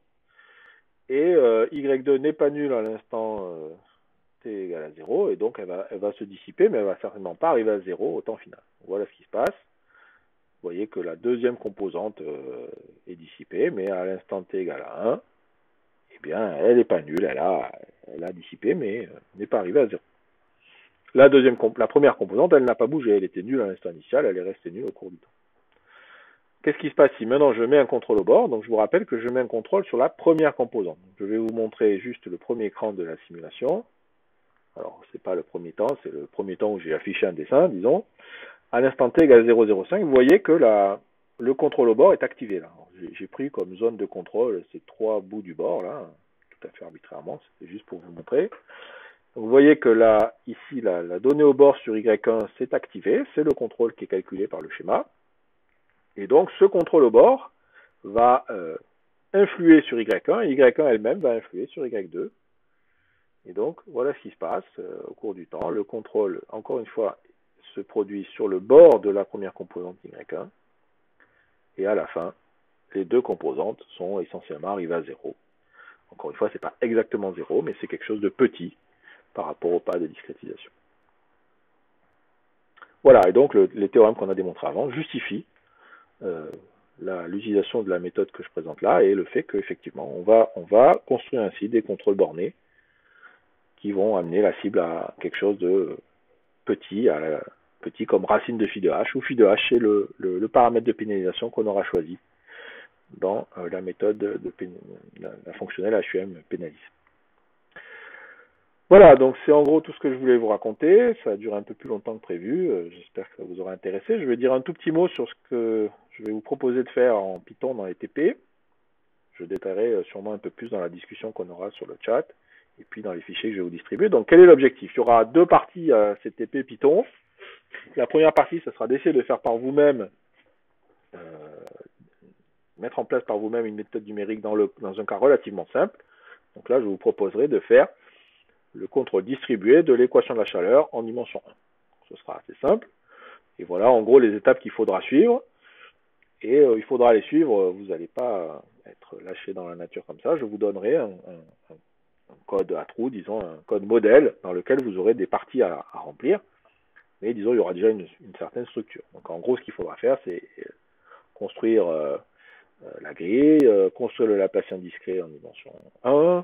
Et Y2 n'est pas nul à l'instant t égale à 0, et donc elle va se dissiper, mais elle ne va certainement pas arriver à 0 au temps final. Voilà ce qui se passe. Vous voyez que la deuxième composante est dissipée, mais à l'instant t égale à 1, eh bien, elle n'est pas nulle, elle a dissipé, mais n'est pas arrivée à 0. La première composante, elle n'a pas bougé, elle était nulle à l'instant initial, elle est restée nulle au cours du temps. Qu'est-ce qui se passe si maintenant je mets un contrôle au bord? Donc je vous rappelle que je mets un contrôle sur la première composante. Donc, je vais vous montrer juste le premier écran de la simulation. Alors, c'est pas le premier temps, c'est le premier temps où j'ai affiché un dessin, disons. À l'instant t égale 0,05, vous voyez que le contrôle au bord est activé là. J'ai pris comme zone de contrôle ces trois bouts du bord là, tout à fait arbitrairement, c'était juste pour vous montrer. Donc vous voyez que là, ici, la donnée au bord sur Y1 s'est activée, c'est le contrôle qui est calculé par le schéma. Et donc ce contrôle au bord va influer sur Y1, et Y1 elle-même va influer sur Y2. Et donc voilà ce qui se passe au cours du temps. Le contrôle, encore une fois, se produit sur le bord de la première composante Y1, et à la fin, les deux composantes sont essentiellement arrivées à 0. Encore une fois, ce n'est pas exactement 0, mais c'est quelque chose de petit par rapport au pas de discrétisation. Voilà, et donc les théorèmes qu'on a démontrés avant justifient l'utilisation de la méthode que je présente là, et le fait qu'effectivement, on va construire ainsi des contrôles bornés qui vont amener la cible à quelque chose de petit, petit comme racine de phi de h, où phi de h c'est le paramètre de pénalisation qu'on aura choisi dans la méthode de la fonctionnelle HUM pénalise. Voilà, donc c'est en gros tout ce que je voulais vous raconter. Ça a duré un peu plus longtemps que prévu. J'espère que ça vous aura intéressé. Je vais dire un tout petit mot sur ce que je vais vous proposer de faire en Python dans les TP. Je détaillerai sûrement un peu plus dans la discussion qu'on aura sur le chat et puis dans les fichiers que je vais vous distribuer. Donc, quel est l'objectif? Il y aura deux parties à ces TP Python. La première partie, ce sera d'essayer de faire par vous-même, mettre en place par vous-même une méthode numérique dans un cas relativement simple. Donc là, je vous proposerai de faire le contrôle distribué de l'équation de la chaleur en dimension 1. Ce sera assez simple. Et voilà, en gros, les étapes qu'il faudra suivre. Et il faudra les suivre. Vous n'allez pas être lâché dans la nature comme ça. Je vous donnerai un code à trous, disons, un code modèle dans lequel vous aurez des parties à remplir. Mais disons, il y aura déjà une certaine structure. Donc en gros, ce qu'il faudra faire, c'est construire la grille, construire le Laplacien discret en dimension 1,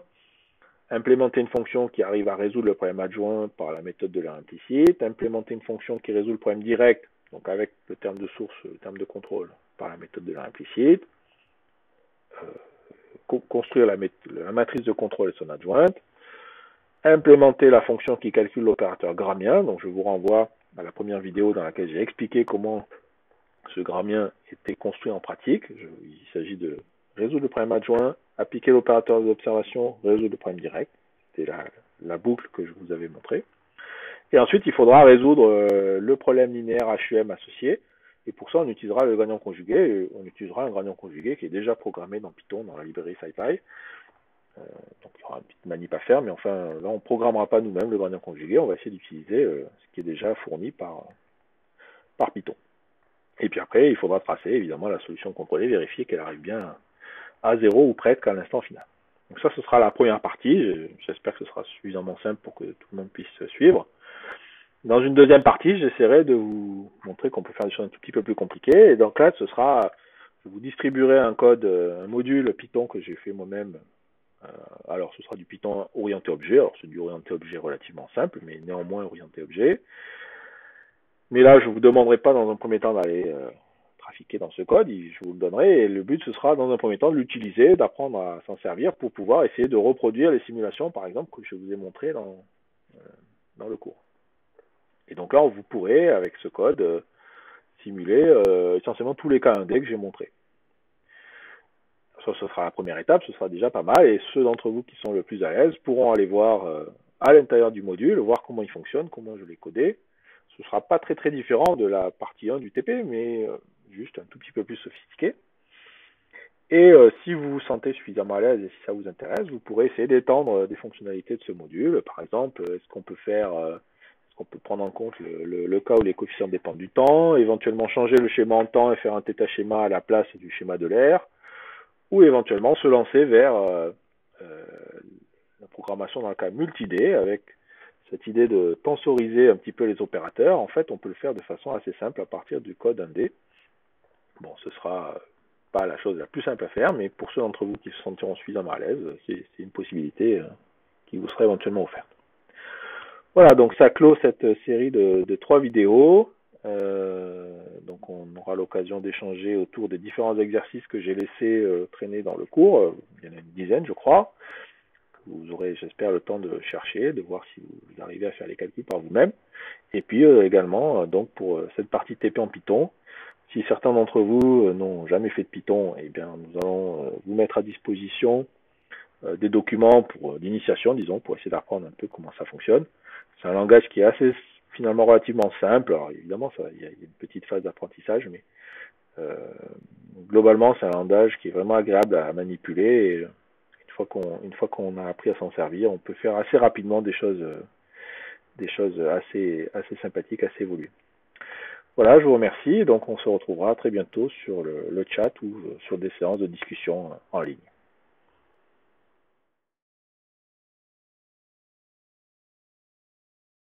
implémenter une fonction qui arrive à résoudre le problème adjoint par la méthode de l'erreur implicite, implémenter une fonction qui résout le problème direct, donc avec le terme de source, le terme de contrôle, par la méthode de l'erreur implicite, construire la matrice de contrôle et son adjointe, implémenter la fonction qui calcule l'opérateur gramien, donc je vous renvoie à la première vidéo dans laquelle j'ai expliqué comment ce gramien était construit en pratique. Il s'agit de résoudre le problème adjoint, appliquer l'opérateur d'observation, résoudre le problème direct. C'était la boucle que je vous avais montrée. Et ensuite, il faudra résoudre le problème linéaire HUM associé. Et pour ça, on utilisera le gradient conjugué. Et on utilisera un gradient conjugué qui est déjà programmé dans Python, dans la librairie SciPy. Donc il y aura une petite manip à faire, mais enfin, là, on ne programmera pas nous-mêmes le gradient conjugué. On va essayer d'utiliser ce qui est déjà fourni par Python. Et puis après, il faudra tracer évidemment la solution contrôlée, vérifier qu'elle arrive bien à 0 ou presque à l'instant final. Donc ça, ce sera la première partie. J'espère que ce sera suffisamment simple pour que tout le monde puisse suivre. Dans une deuxième partie, j'essaierai de vous montrer qu'on peut faire des choses un tout petit peu plus compliquées. Et donc là, ce sera, je vous distribuerai un code, un module Python que j'ai fait moi-même. Alors, ce sera du Python orienté objet. Alors, c'est du orienté objet relativement simple, mais néanmoins orienté objet. Mais là, je ne vous demanderai pas dans un premier temps d'aller trafiquer dans ce code, je vous le donnerai, et le but, ce sera dans un premier temps de l'utiliser, d'apprendre à s'en servir pour pouvoir essayer de reproduire les simulations, par exemple, que je vous ai montré dans le cours. Et donc là, vous pourrez, avec ce code, simuler essentiellement tous les cas indés que j'ai montrés. Ça, ce sera la première étape, ce sera déjà pas mal, et ceux d'entre vous qui sont le plus à l'aise pourront aller voir à l'intérieur du module, voir comment il fonctionne, comment je l'ai codé. Ce ne sera pas très très différent de la partie 1 du TP, mais juste un tout petit peu plus sophistiqué. Et si vous vous sentez suffisamment à l'aise et si ça vous intéresse, vous pourrez essayer d'étendre des fonctionnalités de ce module. Par exemple, est-ce qu'on peut prendre en compte le cas où les coefficients dépendent du temps, éventuellement changer le schéma en temps et faire un θ schéma à la place du schéma de l'air, ou éventuellement se lancer vers la programmation dans le cas multi-D avec cette idée de tensoriser un petit peu les opérateurs. En fait, on peut le faire de façon assez simple à partir du code 1D. Bon, ce sera pas la chose la plus simple à faire, mais pour ceux d'entre vous qui se sentiront suffisamment à l'aise, c'est une possibilité qui vous sera éventuellement offerte. Voilà, donc ça clôt cette série de 3 vidéos. Donc on aura l'occasion d'échanger autour des différents exercices que j'ai laissés traîner dans le cours. Il y en a une dizaine, je crois. Vous aurez, j'espère, le temps de chercher, de voir si vous arrivez à faire les calculs par vous-même. Et puis également, donc pour cette partie TP en Python, si certains d'entre vous n'ont jamais fait de Python, eh bien, nous allons vous mettre à disposition des documents pour d'initiation, disons, pour essayer d'apprendre un peu comment ça fonctionne. C'est un langage qui est assez, finalement, relativement simple. Alors évidemment, il y a une petite phase d'apprentissage, mais globalement, c'est un langage qui est vraiment agréable à manipuler. Et, une fois qu'on a appris à s'en servir, on peut faire assez rapidement des choses assez sympathiques, assez évoluées. Voilà, je vous remercie. Donc, on se retrouvera très bientôt sur le chat ou sur des séances de discussion en ligne.